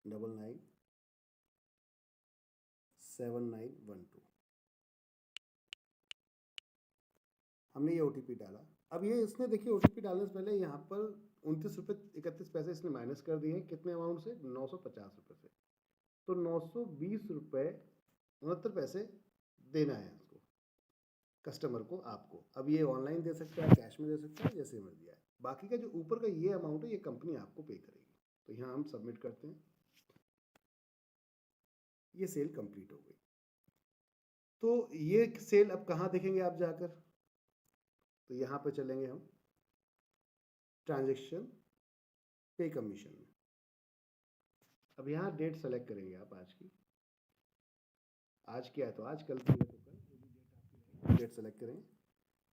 997912। हमने ये OTP डाला। अब ये इसने देखिए OTP डालने से पहले यहाँ पर 29 रुपये 31 पैसे इसने माइनस कर दिए हैं, कितने अमाउंट से, 950 रुपये से। तो 920 रुपये 69 पैसे देना है उसको, कस्टमर को, आपको। अब ये ऑनलाइन दे सकता है, कैश में दे सकता है, जैसे मर्जी आए। बाकी का जो ऊपर का ये अमाउंट है ये कंपनी आपको पे करेगी। तो यहाँ हम सबमिट करते हैं, ये सेल कंप्लीट हो गई। तो ये सेल अब कहाँ देखेंगे आप जाकर, तो यहाँ पे चलेंगे हम ट्रांजेक्शन पे कमीशन में। अब यहाँ डेट सेलेक्ट करेंगे आप आज की, आज क्या है तो आज, कल की है तो कल, जो भी डेट आपकी रहेगी डेट सेलेक्ट करेंगे।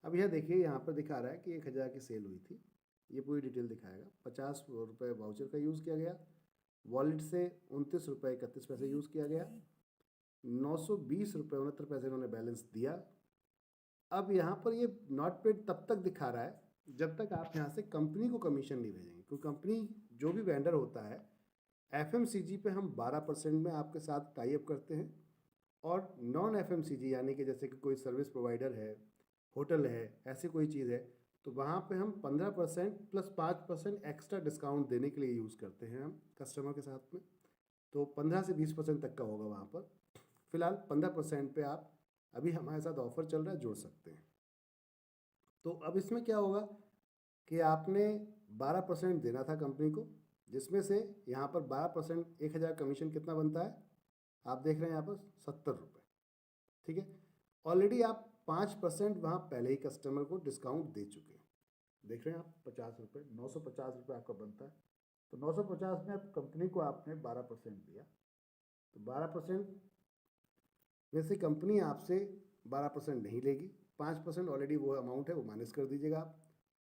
अब यह देखिए यहाँ पर दिखा रहा है कि 1000 की सेल हुई थी, ये पूरी डिटेल दिखाएगा। 50 रुपये वाउचर का यूज़ किया गया, वॉलेट से 29 रुपये 31 पैसे यूज़ किया गया, 920 रुपये 69 पैसे इन्होंने बैलेंस दिया। अब यहाँ पर ये नॉट पेड तब तक दिखा रहा है जब तक आप यहाँ से कंपनी को कमीशन नहीं भेजेंगे, क्योंकि कंपनी जो भी वेंडर होता है FMCG पे हम 12% में आपके साथ टाई अप करते हैं, और नॉन FMCG यानी कि जैसे कि कोई सर्विस प्रोवाइडर है, होटल है, ऐसी कोई चीज़ है, तो वहाँ पे हम 15% प्लस 5% एक्स्ट्रा डिस्काउंट देने के लिए यूज़ करते हैं हम कस्टमर के साथ में। तो 15 से 20% तक का होगा वहाँ पर। फिलहाल 15% पे आप अभी हमारे साथ ऑफर चल रहा है, जुड़ सकते हैं। तो अब इसमें क्या होगा कि आपने 12% देना था कंपनी को, जिसमें से यहाँ पर 12% 1000 कमीशन कितना बनता है, आप देख रहे हैं यहाँ पर 70 रुपये। ठीक है, ऑलरेडी आप 5% वहाँ पहले ही कस्टमर को डिस्काउंट दे चुके हैं। देख रहे हैं आप 50 रुपये, 950 रुपये आपका बनता है, तो 950 में अब कंपनी को आपने 12% दिया, तो 12% में से कंपनी आपसे 12% नहीं लेगी, 5% ऑलरेडी वो अमाउंट है वो माइनस कर दीजिएगा आप।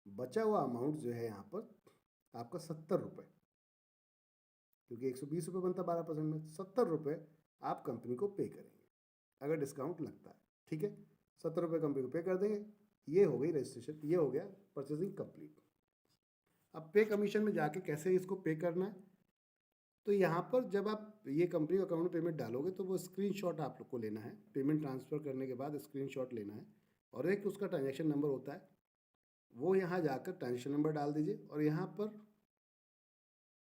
बचा हुआ अमाउंट जो है यहाँ पर आपका 70 रुपये, क्योंकि 120 रुपये बनता है 12% में, 70 रुपये आप कंपनी को पे करेंगे अगर डिस्काउंट लगता है। ठीक है, 70 रुपये कंपनी को पे कर देंगे। ये हो गई रजिस्ट्रेशन, ये हो गया परचेजिंग कंप्लीट। अब पे कमीशन में जाके कैसे इसको पे करना है, तो यहाँ पर जब आप ये कंपनी अकाउंट में पेमेंट डालोगे तो वो स्क्रीनशॉट आप लोग को लेना है, पेमेंट ट्रांसफ़र करने के बाद स्क्रीनशॉट लेना है, और एक उसका ट्रांजैक्शन नंबर होता है, वो यहाँ जाकर ट्रांजैक्शन नंबर डाल दीजिए और यहाँ पर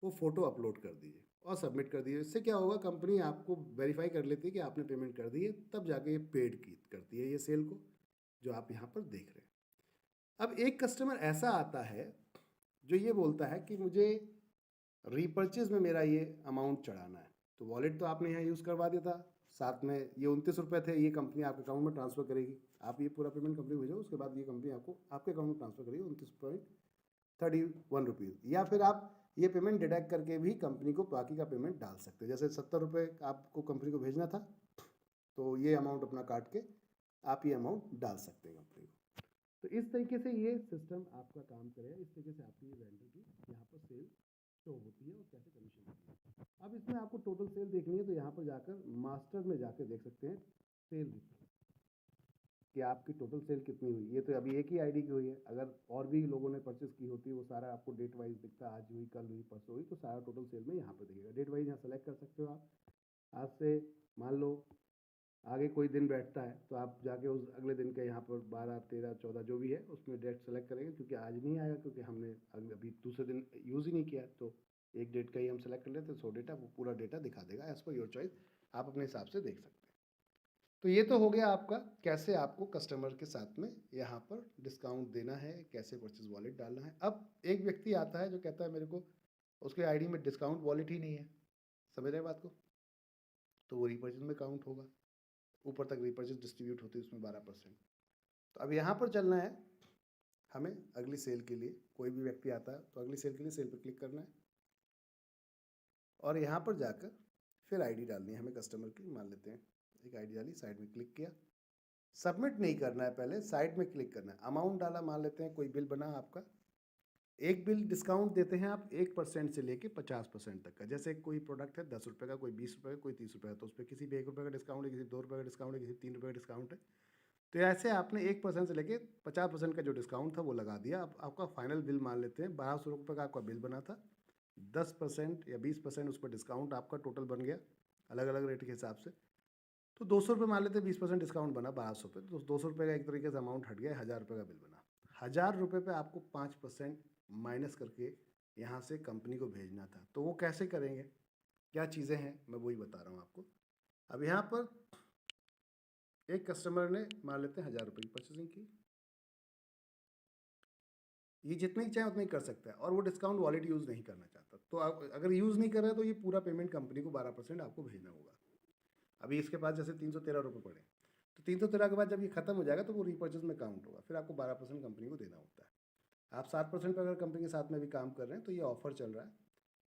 वो फ़ोटो अपलोड कर दीजिए और सबमिट कर दीजिए। इससे क्या होगा, कंपनी आपको वेरीफाई कर लेती है कि आपने पेमेंट कर दी है, तब जाके ये पेड की करती है ये सेल को, जो आप यहाँ पर देख रहे हैं। अब एक कस्टमर ऐसा आता है जो ये बोलता है कि मुझे रीपर्चेज में मेरा ये अमाउंट चढ़ाना है, तो वॉलेट तो आपने यहाँ यूज़ करवा दिया था, साथ में ये 29 रुपये थे, ये कंपनी आपके अकाउंट में ट्रांसफ़र करेगी। आप ये पूरा पेमेंट कंपनी भेजो, उसके बाद ये कंपनी आपको आपके अकाउंट में ट्रांसफ़र करेगी 29.31 रुपीज़। या फिर आप ये पेमेंट डिडक्ट करके भी कंपनी को बाकी का पेमेंट डाल सकते हैं। जैसे 70 रुपये आपको कंपनी को भेजना था, तो ये अमाउंट अपना काट के आप ये अमाउंट डाल सकते हैं कंपनी को। तो इस तरीके से ये सिस्टम आपका काम करेगा, इस तरीके से आपकी ये वेंडर की यहाँ पर सेल शो होती है और कैसे कमीशन होती है। अब इसमें आपको टोटल सेल देखनी है, तो यहाँ पर जाकर मास्टर में जाकर देख सकते हैं सेल रिपोर्ट कि आपकी टोटल सेल कितनी हुई। ये तो अभी एक ही आईडी की हुई है, अगर और भी लोगों ने परचेस की होती है वो सारा आपको डेट वाइज दिखता है, आज हुई, कल हुई, परसों हुई, तो सारा टोटल सेल में यहाँ पर दिखेगा। डेट वाइज यहाँ सेलेक्ट कर सकते हो आप। आज से मान लो आगे कोई दिन बैठता है तो आप जाके उस अगले दिन के यहाँ पर 12 13 14 जो भी है उसमें डेट सेलेक्ट करेंगे, क्योंकि आज नहीं आएगा क्योंकि हमने अभी दूसरे दिन यूज़ ही नहीं किया, तो एक डेट का ही हम सेलेक्ट कर लेते हैं, सो डेटा वो पूरा डेटा दिखा देगा एज़ पर योर चॉइस, आप अपने हिसाब से देख सकते हैं। तो ये तो हो गया आपका कैसे आपको कस्टमर के साथ में यहाँ पर डिस्काउंट देना है, कैसे परचेज वॉलेट डालना है। अब एक व्यक्ति आता है जो कहता है मेरे को उसके आईडी में डिस्काउंट वॉलेट ही नहीं है, समझ रहे हैं बात को, तो वो रीपर्चेज में काउंट होगा, ऊपर तक रीपर्चेज डिस्ट्रीब्यूट होती है उसमें 12%। तो अब यहाँ पर चलना है हमें अगली सेल के लिए, कोई भी व्यक्ति आता है तो अगली सेल के लिए सेल पर क्लिक करना है और यहाँ पर जाकर फिर आईडी डालनी है हमें कस्टमर की, मान लेते हैं एक आईडी डाली, साइड में क्लिक किया, सबमिट नहीं करना है, पहले साइड में क्लिक करना है, अमाउंट डाला, मान लेते हैं कोई बिल बना आपका, एक बिल डिस्काउंट देते हैं आप 1% से लेके 50% तक का। जैसे कोई प्रोडक्ट है 10 रुपये का, कोई 20 रुपये का, कोई 30 रुपये का, तो उस पर किसी पे 1 रुपये का डिस्काउंट है, किसी 2 रुपये का डिस्काउंट है, किसी 3 रुपये का डिस्काउंट है। तो ऐसे आपने 1% से लेके 50% का जो डिस्काउंट था वो लगा दिया। अब आपका फाइनल बिल मान लेते हैं 1200 रुपये का आपका बिल बना था, 10% या 20% उस पर डिस्काउंट आपका टोटल बन गया अलग अलग रेट के हिसाब से, तो 200 रुपये मान लेते हैं, 20% डिस्काउंट बना 1200 पे, तो 200 रुपये का एक तरीके से अमाउंट हट गया, 1000 रुपये का बिल बना। 1000 रुपये पे आपको 5% माइनस करके यहाँ से कंपनी को भेजना था। तो वो कैसे करेंगे, क्या चीज़ें हैं, मैं वही बता रहा हूँ आपको। अब यहाँ पर एक कस्टमर ने मान लेते हैं 1000 रुपये की परचेसिंग की, ये जितनी चाहे उतनी कर सकता है और वो डिस्काउंट वॉलेट यूज़ नहीं करना चाहता, तो आप अगर यूज़ नहीं कर रहे हैं तो ये पूरा पेमेंट कंपनी को 12% आपको भेजना होगा। अभी इसके पास जैसे 313 रुपये पड़े, तो 313 के बाद जब ये खत्म हो जाएगा तो वो रीपर्चेज में काउंट होगा, फिर आपको 12% कंपनी को देना होता है। आप 7% पर अगर कंपनी के साथ में भी काम कर रहे हैं तो ये ऑफर चल रहा है,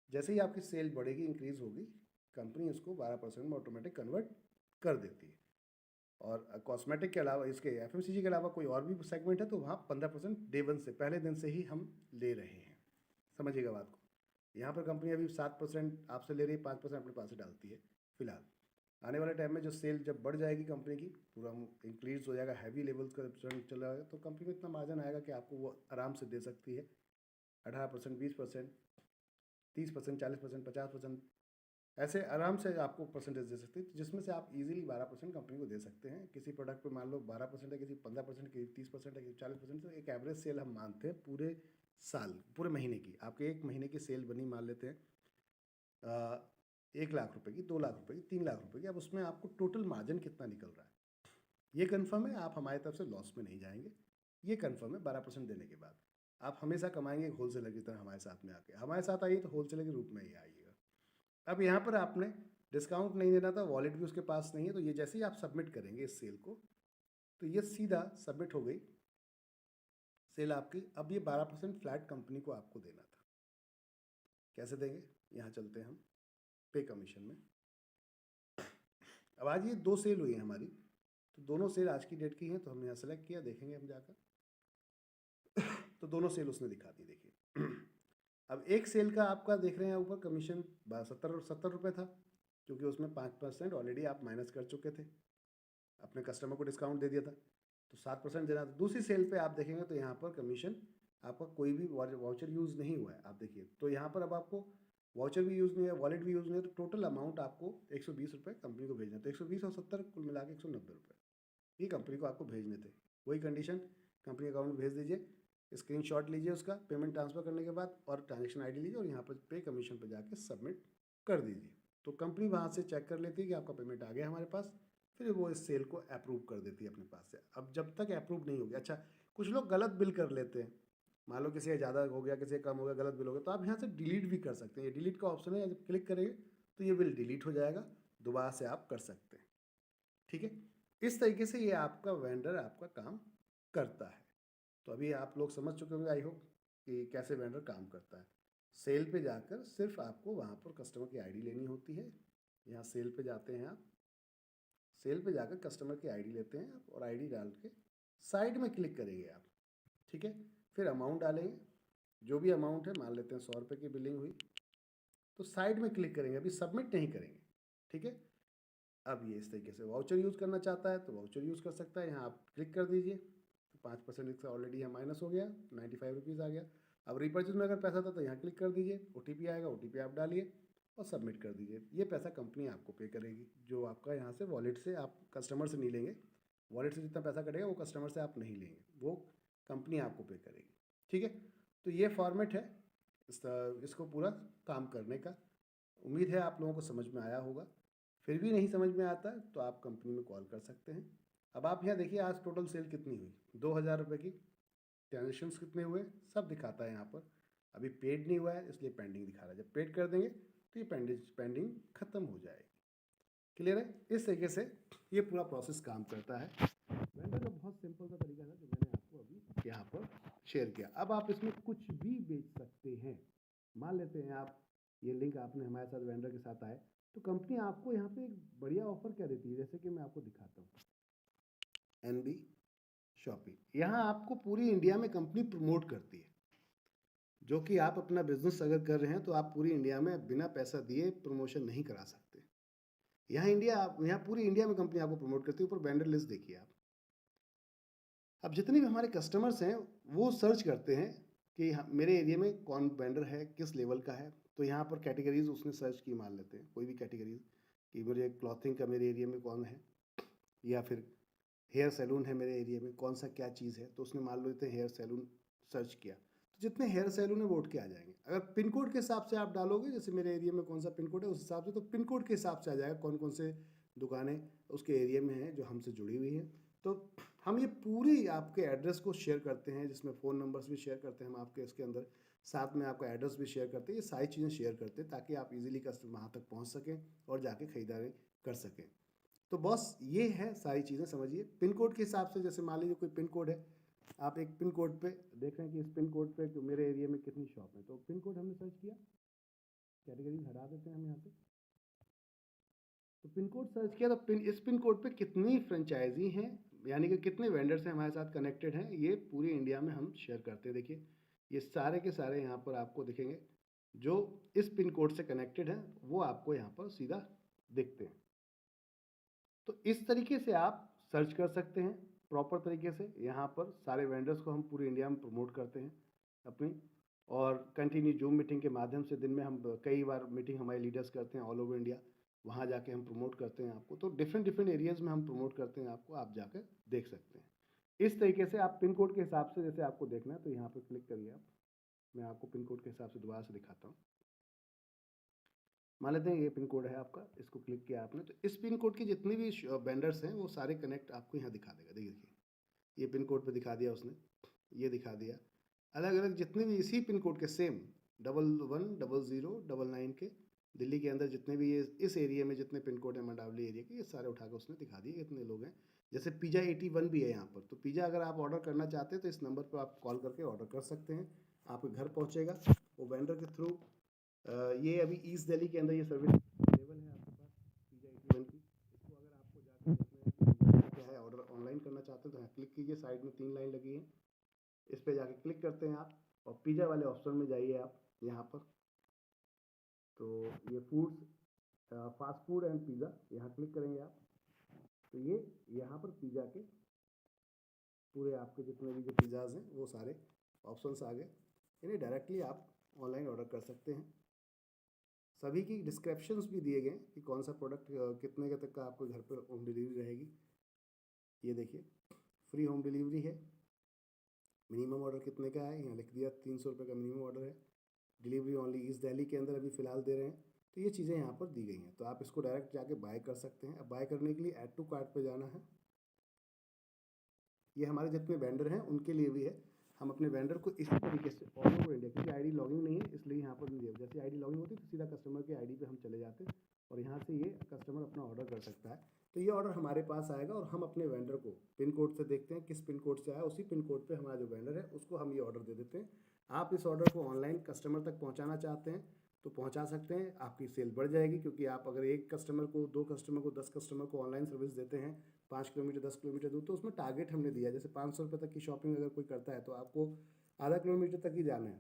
जैसे ही आपकी सेल बढ़ेगी, इंक्रीज़ होगी, कंपनी उसको 12% में ऑटोमेटिक कन्वर्ट कर देती है। और कॉस्मेटिक के अलावा, इसके एफएमसीजी के अलावा कोई और भी सेगमेंट है तो वहाँ 15% डे वन से, पहले दिन से ही हम ले रहे हैं, समझिएगा बात को। यहाँ पर कंपनी अभी 7% आपसे ले रही है, 5% अपने पास से डालती है फिलहाल। आने वाले टाइम में जो सेल जब बढ़ जाएगी कंपनी की, पूरा इंक्रीज हो जाएगा, हैवी लेवल्स का चल रहा है, तो कंपनी को इतना मार्जिन आएगा कि आपको वो आराम से दे सकती है 18%, 20%, 30%, 40%, 50%, ऐसे आराम से आपको परसेंटेज दे सकती है, जिसमें से आप इजीली 12% कंपनी को दे सकते हैं। किसी प्रोडक्ट पे मान लो 12% है, किसी 15%, किसी 30% है, किसी 40%, तो एक एवरेज सेल हम मानते हैं पूरे साल, पूरे महीने की। आपके एक महीने की सेल बनी मान लेते हैं 1 लाख रुपए की, 2 लाख रुपए की, 3 लाख रुपए की, अब उसमें आपको टोटल मार्जिन कितना निकल रहा है ये कन्फर्म है, आप हमारी तरफ से लॉस में नहीं जाएंगे, ये कन्फर्म है। 12% देने के बाद आप हमेशा कमाएंगे होलसेलर की तरह, हमारे साथ में आके, हमारे साथ आइए तो होलसेलर के रूप में ही आइएगा। अब यहाँ पर आपने डिस्काउंट नहीं देना था, वॉलेट भी उसके पास नहीं है, तो ये जैसे ही आप सबमिट करेंगे इस सेल को, तो ये सीधा सबमिट हो गई सेल आपकी। अब ये 12% फ्लैट कंपनी को आपको देना था, कैसे देंगे, यहाँ चलते हैं हम पे कमीशन में। अब आज ये 2 सेल हुई है हमारी, तो दोनों सेल आज की डेट की हैं, तो हमने यहाँ सेलेक्ट किया, देखेंगे हम जाकर तो दोनों सेल उसने दिखा दी, देखिए। अब एक सेल का आपका देख रहे हैं ऊपर कमीशन 70 रुपये था, क्योंकि उसमें 5% ऑलरेडी आप माइनस कर चुके थे, अपने कस्टमर को डिस्काउंट दे दिया था, तो 7% देना था। दूसरी सेल पे आप देखेंगे तो यहाँ पर कमीशन आपका कोई भी वाउचर यूज़ नहीं हुआ है, आप देखिए, तो यहाँ पर अब आपको वाउचर भी यूज़ नहीं है, वॉलेट भी यूज़ नहीं है, तो टोटल अमाउंट आपको 120 रुपये कंपनी को भेजना, तो 120 और 70 कुल मिला के 190 रुपये ये कंपनी को आपको भेजने थे। वही कंडीशन, कंपनी अकाउंट में भेज दीजिए, स्क्रीनशॉट लीजिए उसका पेमेंट ट्रांसफ़र करने के बाद, और ट्रांजेक्शन आईडी लीजिए और यहाँ पर पे कमीशन पर जाके सबमिट कर दीजिए, तो कंपनी वहाँ से चेक कर लेती है कि आपका पेमेंट आ गया हमारे पास, फिर वो इस सेल को अप्रूव कर देती है अपने पास से। अब जब तक अप्रूव नहीं हो गया, अच्छा कुछ लोग गलत बिल कर लेते हैं, मान लो किसी का ज़्यादा हो गया, किसी का कम हो गया, गलत बिल हो गया, तो आप यहाँ से डिलीट भी कर सकते हैं, ये डिलीट का ऑप्शन है, जब क्लिक करेंगे तो ये बिल डिलीट हो जाएगा, दोबारा से आप कर सकते हैं, ठीक है। इस तरीके से ये आपका वेंडर आपका काम करता है। तो अभी आप लोग समझ चुके होंगे आई होप कि कैसे वेंडर काम करता है। सेल पे जाकर सिर्फ आपको वहाँ पर कस्टमर की आईडी लेनी होती है, यहाँ सेल पे जाते हैं आप, सेल पे जाकर कस्टमर की आईडी लेते हैं आप और आईडी डाल के साइड में क्लिक करेंगे आप, ठीक है। फिर अमाउंट डालेंगे, जो भी अमाउंट है, मान लेते हैं 100 रुपये की बिलिंग हुई, तो साइड में क्लिक करेंगे, अभी सबमिट नहीं करेंगे, ठीक है। अब ये इस तरीके से वाउचर यूज़ करना चाहता है तो वाउचर यूज़ कर सकता है, यहाँ आप क्लिक कर दीजिए, तो 5% इसका ऑलरेडी यहाँ माइनस हो गया, 95 रुपीज़ आ गया। अब रीपर्चेज में अगर पैसा था तो यहाँ क्लिक कर दीजिए, OTP आएगा, OTP आप डालिए और सबमिट कर दीजिए। ये पैसा कंपनी आपको पे करेगी, जो आपका यहाँ से वॉलेट से, आप कस्टमर से नहीं लेंगे, वॉलेट से जितना पैसा कटेगा वो कस्टमर से आप नहीं लेंगे, वो कंपनी आपको पे करेगी, ठीक है। तो ये फॉर्मेट है इसको पूरा काम करने का। उम्मीद है आप लोगों को समझ में आया होगा। फिर भी नहीं समझ में आता है तो आप कंपनी में कॉल कर सकते हैं। अब आप यहाँ देखिए आज टोटल सेल कितनी हुई, 2,000 रुपये की। ट्रांजेक्शन्स कितने हुए सब दिखाता है यहाँ पर। अभी पेड नहीं हुआ है इसलिए पेंडिंग दिखा रहा है। जब पेड कर देंगे तो ये पेंडिंग ख़त्म हो जाएगी। क्लियर है? इस तरीके से ये पूरा प्रोसेस काम करता है। वेंडर का बहुत सिंपल सा तरीका था जो मैंने आपको अभी यहाँ पर शेयर किया। अब आप इसमें कुछ भी बेच सकते हैं। मान लेते हैं आप ये लिंक आपने हमारे साथ वेंडर के साथ आए तो कंपनी आपको यहाँ पे एक बढ़िया ऑफर क्या देती है, जैसे कि मैं आपको दिखाता हूँ। NB शॉपिंग, यहाँ आपको पूरी इंडिया में कंपनी प्रमोट करती है, जो कि आप अपना बिजनेस अगर कर रहे हैं तो आप पूरी इंडिया में बिना पैसा दिए प्रमोशन नहीं करा सकते। यहाँ पूरी इंडिया में कंपनी आपको प्रमोट करती है। ऊपर वेंडर लिस्ट देखिए आप। अब जितने भी हमारे कस्टमर्स हैं वो सर्च करते हैं कि मेरे एरिया में कौन वेंडर है, किस लेवल का है। तो यहाँ पर कैटेगरीज उसने सर्च की, मान लेते हैं कोई भी कैटेगरीज कि मुझे क्लॉथिंग का मेरे एरिया में कौन है, या फिर हेयर सैलून है मेरे एरिया में, कौन सा क्या चीज़ है। तो उसने मान लेते हैं हेयर सैलून सर्च किया तो जितने हेयर सैलून है वो उठ के आ जाएंगे। अगर पिन कोड के हिसाब से आप डालोगे, जैसे मेरे एरिया में कौन सा पिन कोड है उस हिसाब से, तो पिन कोड के हिसाब से आ जाएगा कौन कौन से दुकानें उसके एरिया में हैं जो हमसे जुड़ी हुई हैं। तो हम ये पूरी आपके एड्रेस को शेयर करते हैं, जिसमें फ़ोन नंबर्स भी शेयर करते हैं हम आपके इसके अंदर, साथ में आपका एड्रेस भी शेयर करते हैं। ये सारी चीज़ें शेयर करते हैं ताकि आप इजीली कस्टमर वहाँ तक पहुँच सकें और जाके खरीदारी कर सकें। तो बस ये है सारी चीज़ें, समझिए। पिन कोड के हिसाब से, जैसे मान लीजिए कोई पिन कोड है, आप एक पिन कोड पे देख रहे हैं कि इस पिन कोड पे मेरे एरिया में कितनी शॉप है, तो पिन कोड हमने सर्च किया, कैटेगरी हटा देते हैं हम यहाँ से। तो पिन कोड सर्च किया तो इस पिन कोड पे कितनी फ्रेंचाइजी हैं, यानी कि कितने वेंडर्स हैं हमारे साथ कनेक्टेड हैं, ये पूरी इंडिया में हम शेयर करते हैं। देखिए ये सारे के सारे यहाँ पर आपको दिखेंगे जो इस पिन कोड से कनेक्टेड हैं, वो आपको यहाँ पर सीधा दिखते हैं। तो इस तरीके से आप सर्च कर सकते हैं प्रॉपर तरीके से। यहाँ पर सारे वेंडर्स को हम पूरी इंडिया में प्रमोट करते हैं अपनी, और कंटिन्यू जूम मीटिंग के माध्यम से दिन में हम कई बार मीटिंग हमारे लीडर्स करते हैं ऑल ओवर इंडिया, वहाँ जाके हम प्रमोट करते हैं आपको। तो डिफरेंट एरियाज़ में हम प्रमोट करते हैं आपको, आप जाकर देख सकते हैं। इस तरीके से आप पिन कोड के हिसाब से जैसे आपको देखना है तो यहाँ पर क्लिक करिए आप। मैं आपको पिन कोड के हिसाब से दोबारा से दिखाता हूँ। मान लेते हैं ये पिन कोड है आपका, इसको क्लिक किया आपने तो इस पिन कोड के जितने भी वेंडर्स हैं वो सारे कनेक्ट आपको यहाँ दिखा देगा। देखिए ये पिन कोड पे दिखा दिया उसने, ये दिखा दिया। अलग अलग जितने भी इसी पिन कोड के सेम 110099 के दिल्ली के अंदर जितने भी ये इस एरिया में जितने पिन कोड हैं मंडावली एरिया के, ये सारे उठा के उसने दिखा दिए कितने लोग हैं। जैसे पिज़्ज़ा 81 भी है यहाँ पर, तो पिज़्ज़ा अगर आप ऑर्डर करना चाहते हैं तो इस नंबर पर आप कॉल करके ऑर्डर कर सकते हैं, आपके घर पहुँचेगा वो वेंडर के थ्रू। ये अभी ईस्ट दिल्ली के अंदर ये सर्विस अवेलेबल है आपके पास पिज़्ज़ा 81 की। इसको अगर आपको जाकर देखना है क्या है, ऑर्डर ऑनलाइन करना चाहते हैं तो यहाँ क्लिक कीजिए, साइड में 3 लाइन लगी है, इस पर जाके क्लिक करते हैं आप और पिज़्ज़ा वाले ऑप्शन में जाइए आप यहाँ पर। तो ये foods, fast food and pizza, यहाँ क्लिक करेंगे आप तो ये यहाँ पर पिज़्ज़ा के पूरे आपके जितने भी जो पिज़्ज़ाज़ हैं वो सारे ऑप्शंस आ गए। इन्हें डायरेक्टली आप ऑनलाइन ऑर्डर कर सकते हैं। सभी की डिस्क्रिप्शंस भी दिए गए कि कौन सा प्रोडक्ट कितने के तक का आपको घर पर होम डिलीवरी रहेगी। ये देखिए फ्री होम डिलीवरी है। मिनिमम ऑर्डर कितने का है, यहाँ लिख दिया 300 रुपये का मिनिमम ऑर्डर है। डिलीवरी ओनली ईस्ट दिल्ली के अंदर अभी फ़िलहाल दे रहे हैं। तो ये चीज़ें यहाँ पर दी गई हैं, तो आप इसको डायरेक्ट जाके बाय कर सकते हैं। अब बाय करने के लिए ऐड टू कार्ट पे जाना है। ये हमारे जितने वेंडर हैं उनके लिए भी है। हम अपने वेंडर को इसी तरीके से ऑल ओवर इंडिया, क्योंकि आईडी लॉगिंग नहीं है इसलिए यहाँ पर नहीं दिया। जैसे आईडी लॉगिंग होती है तो सीधा कस्टमर के आईडी पे हम चले जाते हैं और यहाँ से ये कस्टमर अपना ऑर्डर कर सकता है। तो ये ऑर्डर हमारे पास आएगा और हम अपने वेंडर को पिन कोड से देखते हैं किस पिन कोड से आया, उसी पिन कोड पे हमारा जो वेंडर है उसको हम ये ऑर्डर दे देते हैं। आप इस ऑर्डर को ऑनलाइन कस्टमर तक पहुँचाना चाहते हैं तो पहुँचा सकते हैं, आपकी सेल बढ़ जाएगी। क्योंकि आप अगर एक कस्टमर को, 2 कस्टमर को, 10 कस्टमर को ऑनलाइन सर्विस देते हैं 5 किलोमीटर 10 किलोमीटर दूर, तो उसमें टारगेट हमने दिया जैसे 500 रुपये तक की शॉपिंग अगर कोई करता है तो आपको आधा किलोमीटर तक ही जाना है,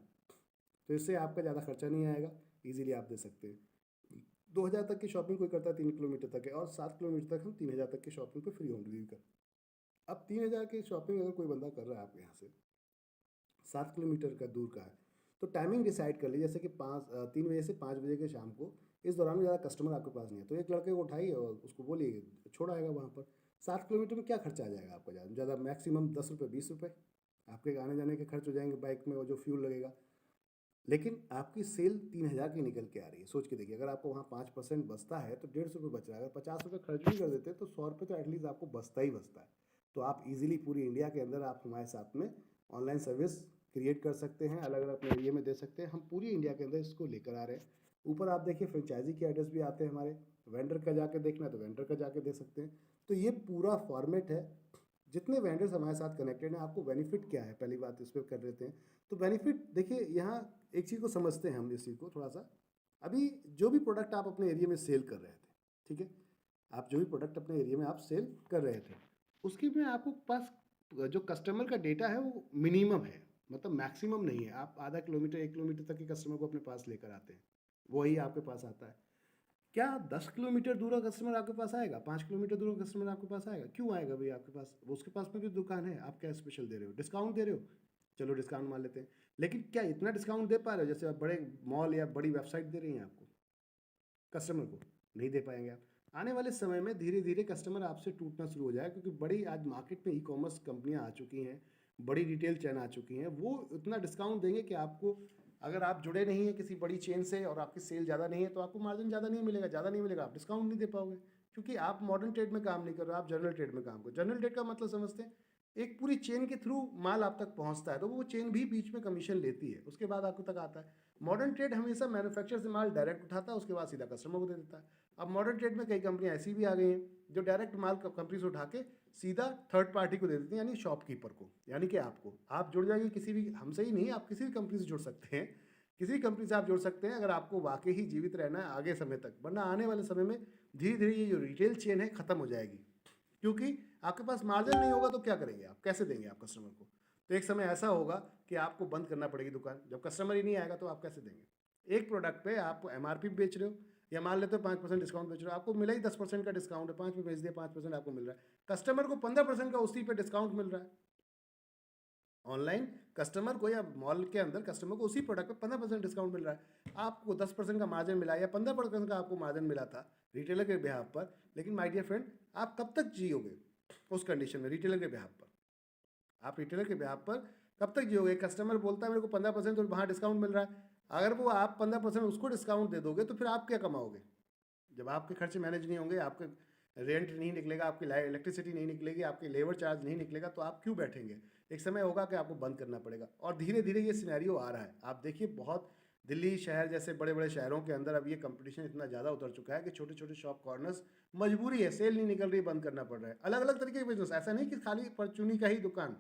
तो इससे आपका ज़्यादा खर्चा नहीं आएगा, ईजिली आप दे सकते हैं। 2000 तक की शॉपिंग कोई करता है 3 किलोमीटर तक है, और 7 किलोमीटर तक हम 3000 तक की शॉपिंग पे फ्री होम डिलीवरी कर। अब 3000 की शॉपिंग अगर कोई बंदा कर रहा है आपके यहाँ से 7 किलोमीटर का दूर का है, तो टाइमिंग डिसाइड कर लीजिए जैसे कि 3 बजे से 5 बजे के शाम को, इस दौरान में ज़्यादा कस्टमर आपके पास नहीं है, तो एक लड़के को उठाइए और उसको बोलिए छोड़ आएगा वहाँ पर। 7 किलोमीटर में क्या खर्चा आ जाएगा आपका, ज़्यादा ज़्यादा मैक्सिमम 10 रुपये 20 रुपये आपके आने जाने के खर्च हो जाएंगे, बाइक में वो जो फ्यूल लगेगा। लेकिन आपकी सेल 3,000 की निकल के आ रही है। सोच के देखिए, अगर आपको वहाँ 5% बचता है तो 150 रुपये बच रहा है। अगर 50 रुपये खर्च भी कर देते हैं तो 100 रुपये तो एटलीस्ट आपको बचता ही बचता है। तो आप इजीली पूरी इंडिया के अंदर आप हमारे साथ में ऑनलाइन सर्विस क्रिएट कर सकते हैं, अलग अलग अपने एरिया में दे सकते हैं। हम पूरी इंडिया के अंदर इसको लेकर आ रहे हैं। ऊपर आप देखिए फ्रेंचाइजी के एड्रेस भी आते हैं हमारे। वेंडर का जाके देखना है तो वेंडर का जाके दे सकते हैं। तो ये पूरा फॉर्मेट है। जितने वेंडर्स हमारे साथ कनेक्टेड हैं, आपको बेनिफिट क्या है, पहली बात इस पर कर लेते हैं। तो बेनिफिट देखिए, यहाँ एक चीज़ को समझते हैं हम, इस चीज़ को थोड़ा सा। अभी जो भी प्रोडक्ट आप अपने एरिया में सेल कर रहे थे, ठीक है, आप जो भी प्रोडक्ट अपने एरिया में आप सेल कर रहे थे, उसके में आपको पास जो कस्टमर का डेटा है वो मिनिमम है, मतलब मैक्सिमम नहीं है। आप आधा किलोमीटर 1 किलोमीटर तक के कस्टमर को अपने पास लेकर आते हैं, वही आपके पास आता है। क्या 10 किलोमीटर दूर का कस्टमर आपके पास आएगा? 5 किलोमीटर दूर का कस्टमर आपके पास आएगा? क्यों आएगा भाई आपके पास? उसके पास में भी दुकान है। आप क्या स्पेशल दे रहे हो? डिस्काउंट दे रहे हो, चलो डिस्काउंट मान लेते हैं। लेकिन क्या इतना डिस्काउंट दे पा रहे हो जैसे आप बड़े मॉल या बड़ी वेबसाइट दे रही हैं आपको कस्टमर को? नहीं दे पाएंगे आप। आने वाले समय में धीरे धीरे कस्टमर आपसे टूटना शुरू हो जाएगा, क्योंकि बड़ी आज मार्केट में ई कॉमर्स कंपनियां आ चुकी हैं, बड़ी रिटेल चेन आ चुकी हैं। वो इतना डिस्काउंट देंगे कि आपको, अगर आप जुड़े नहीं हैं किसी बड़ी चेन से और आपकी सेल ज़्यादा नहीं है, तो आपको मार्जिन ज़्यादा नहीं मिलेगा, ज़्यादा नहीं मिलेगा, आप डिस्काउंट नहीं दे पाओगे। क्योंकि आप मॉडर्न ट्रेड में काम नहीं कर रहे हो, आप जनरल ट्रेड में काम करो। जनरल ट्रेड का मतलब समझते हैं, एक पूरी चेन के थ्रू माल आप तक पहुंचता है, तो वो चेन भी बीच में कमीशन लेती है, उसके बाद आपको तक आता है। मॉडर्न ट्रेड हमेशा मैन्युफैक्चर से माल डायरेक्ट उठाता है, उसके बाद सीधा कस्टमर को दे देता है। अब मॉडर्न ट्रेड में कई कंपनियां ऐसी भी आ गई हैं जो डायरेक्ट माल कंपनी से उठा के सीधा थर्ड पार्टी को दे देती हैं, यानी शॉपकीपर को, यानी कि आपको। आप जुड़ जाइए किसी भी, हमसे ही नहीं, आप किसी भी कंपनी से जुड़ सकते हैं, किसी भी कंपनी से आप जुड़ सकते हैं, अगर आपको वाकई ही जीवित रहना है आगे समय तक। वरना आने वाले समय में धीरे धीरे ये जो रिटेल चेन है ख़त्म हो जाएगी, क्योंकि आपके पास मार्जिन नहीं होगा तो क्या करेंगे आप, कैसे देंगे आप कस्टमर को? तो एक समय ऐसा होगा कि आपको बंद करना पड़ेगी दुकान, जब कस्टमर ही नहीं आएगा तो आप कैसे देंगे? एक प्रोडक्ट पे आप एमआरपी बेच रहे हो, या मान लेते हो 5% डिस्काउंट बेच रहे हो, आपको मिला ही 10% का डिस्काउंट है, 5 में बेच दिया, 5% आपको मिल रहा है। कस्टमर को 15% का उसी पे डिस्काउंट मिल रहा है। ऑनलाइन कस्टमर को या मॉल के अंदर कस्टमर को उसी प्रोडक्ट पे 15% डिस्काउंट मिल रहा है। आपको 10% का मार्जिन मिला या 15% का आपको मार्जिन मिला था रिटेलर के बिहाफ पर। लेकिन माय डियर फ्रेंड, आप कब तक जियोगे उस कंडीशन में रिटेलर के बिहाफ पर? आप रिटेलर के बिहाफ पर कब तक जियोगे? कस्टमर बोलता है मेरे को 15% और वहाँ डिस्काउंट मिल रहा है, अगर वो आप 15% उसको डिस्काउंट दे दोगे तो फिर आप क्या कमाओगे? जब आपके खर्चे मैनेज नहीं होंगे, आपके रेंट नहीं निकलेगा, आपकी इलेक्ट्रिसिटी नहीं निकलेगी, आपकी लेबर चार्ज नहीं निकलेगा, तो आप क्यों बैठेंगे? एक समय होगा कि आपको बंद करना पड़ेगा। और धीरे धीरे ये सिनेरियो आ रहा है। आप देखिए, बहुत दिल्ली शहर जैसे बड़े बड़े शहरों के अंदर अब ये कंपटीशन इतना ज़्यादा उतर चुका है कि छोटे छोटे शॉप कॉर्नर्स, मजबूरी है, सेल नहीं निकल रही, बंद करना पड़ रहा है। अलग अलग तरीके के बिजनेस, ऐसा नहीं कि खाली परचूनी का ही दुकान।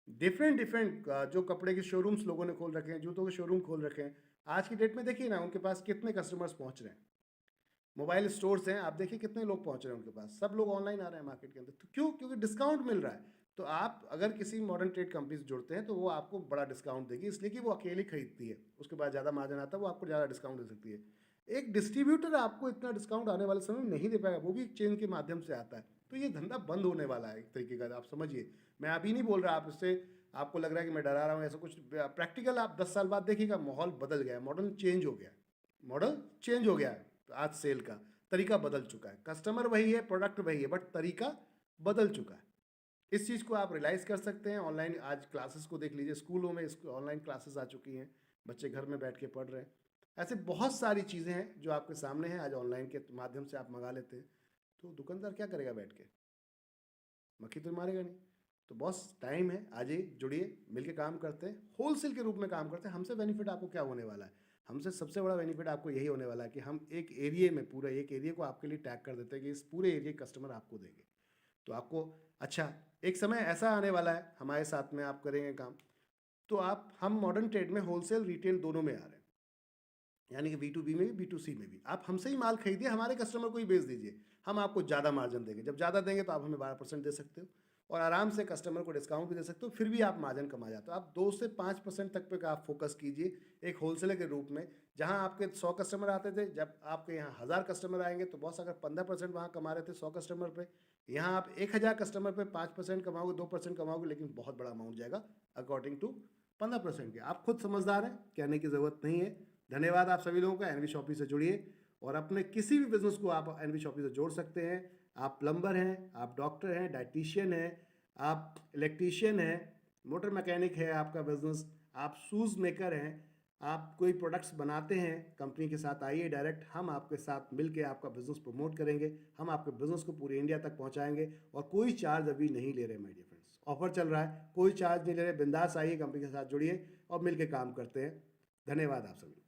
डिफरेंट डिफरेंट जो कपड़े के शोरूम्स लोगों ने खोल रखे हैं, जूतों के शोरूम खोल रखे हैं। आज की डेट में देखिए ना, उनके पास कितने कस्टमर्स पहुंच रहे हैं। मोबाइल स्टोर्स हैं, आप देखिए कितने लोग पहुंच रहे हैं उनके पास, सब लोग ऑनलाइन आ रहे हैं मार्केट के अंदर। तो क्यों? क्योंकि डिस्काउंट मिल रहा है। तो आप अगर किसी मॉडर्न ट्रेड कंपनी से जुड़ते हैं तो वो आपको बड़ा डिस्काउंट देगी, इसलिए कि वो अकेली खरीदती है, उसके बाद ज़्यादा मार्जिन आता है, वो आपको ज़्यादा डिस्काउंट दे सकती है। एक डिस्ट्रीब्यूटर आपको इतना डिस्काउंट आने वाले समय में नहीं दे पाएगा, वो भी एक चेन के माध्यम से आता है। तो ये धंधा बंद होने वाला है एक तरीके का, आप समझिए। मैं अभी नहीं बोल रहा, आप इससे आपको लग रहा है कि मैं डरा रहा हूँ, ऐसा कुछ प्रैक्टिकल। आप 10 साल बाद देखिएगा, माहौल बदल गया है, मॉडल चेंज हो गया है, मॉडल चेंज हो गया है। तो आज सेल का तरीका बदल चुका है, कस्टमर वही है, प्रोडक्ट वही है, बट तरीका बदल चुका है। इस चीज़ को आप रियलाइज़ कर सकते हैं। ऑनलाइन आज क्लासेस को देख लीजिए, स्कूलों में ऑनलाइन क्लासेस आ चुकी हैं, बच्चे घर में बैठ के पढ़ रहे हैं। ऐसे बहुत सारी चीज़ें हैं जो आपके सामने हैं, आज ऑनलाइन के माध्यम से आप मंगा लेते हैं। तो दुकानदार क्या करेगा बैठ के? मक्खी तो मारेगा नहीं। तो बॉस, टाइम है, आज ही जुड़िए, मिलके काम करते हैं, होलसेल के रूप में काम करते हैं। हमसे बेनिफिट आपको क्या होने वाला है? हमसे सबसे बड़ा बेनिफिट आपको यही होने वाला है कि हम एक एरिया में, पूरा एक एरिया को आपके लिए टैग कर देते हैं कि इस पूरे एरिया के कस्टमर आपको देंगे। तो आपको, अच्छा, एक समय ऐसा आने वाला है हमारे साथ में आप करेंगे काम, तो हम मॉडर्न ट्रेड में होलसेल रिटेल दोनों में आ रहे हैं, यानी कि B2B में भी B2C में भी। आप हमसे ही माल खरीदिए, हमारे कस्टमर को ही बेच दीजिए, हम आपको ज़्यादा मार्जिन देंगे। जब ज़्यादा देंगे तो आप हमें 12% दे सकते हो, और आराम से कस्टमर को डिस्काउंट भी दे सकते हो, फिर भी आप मार्जिन कमा जाते हो। आप 2 से 5% तक पे आप फोकस कीजिए एक होलसेलर के रूप में। जहां आपके 100 कस्टमर आते थे, जब आपके यहाँ 1000 कस्टमर आएंगे तो बॉस अगर 15% वहाँ कमा रहे थे 100 कस्टमर पे, यहाँ आप 1000 कस्टमर पे 5% कमाओगे, 2% कमाओगे, लेकिन बहुत बड़ा अमाउंट जाएगा अकॉर्डिंग टू 15% के। आप खुद समझदार हैं, कहने की ज़रूरत नहीं है। धन्यवाद आप सभी लोगों का। एनवी शॉपी से जुड़िए और अपने किसी भी बिजनेस को आप एनवी शॉपी से जोड़ सकते हैं। आप प्लम्बर हैं, आप डॉक्टर हैं, डाइटिशियन हैं, आप इलेक्ट्रीशियन हैं, मोटर मैकेनिक है आपका बिजनेस, आप शूज़ मेकर हैं, आप कोई प्रोडक्ट्स बनाते हैं कंपनी के साथ, आइए डायरेक्ट, हम आपके साथ मिलके आपका बिजनेस प्रमोट करेंगे, हम आपके बिजनेस को पूरे इंडिया तक पहुंचाएंगे और कोई चार्ज अभी नहीं ले रहे माय डियर फ्रेंड्स। ऑफर चल रहा है, कोई चार्ज नहीं ले रहे, बिंदास आइए, कंपनी के साथ जुड़िए और मिलके काम करते हैं। धन्यवाद आप सभी।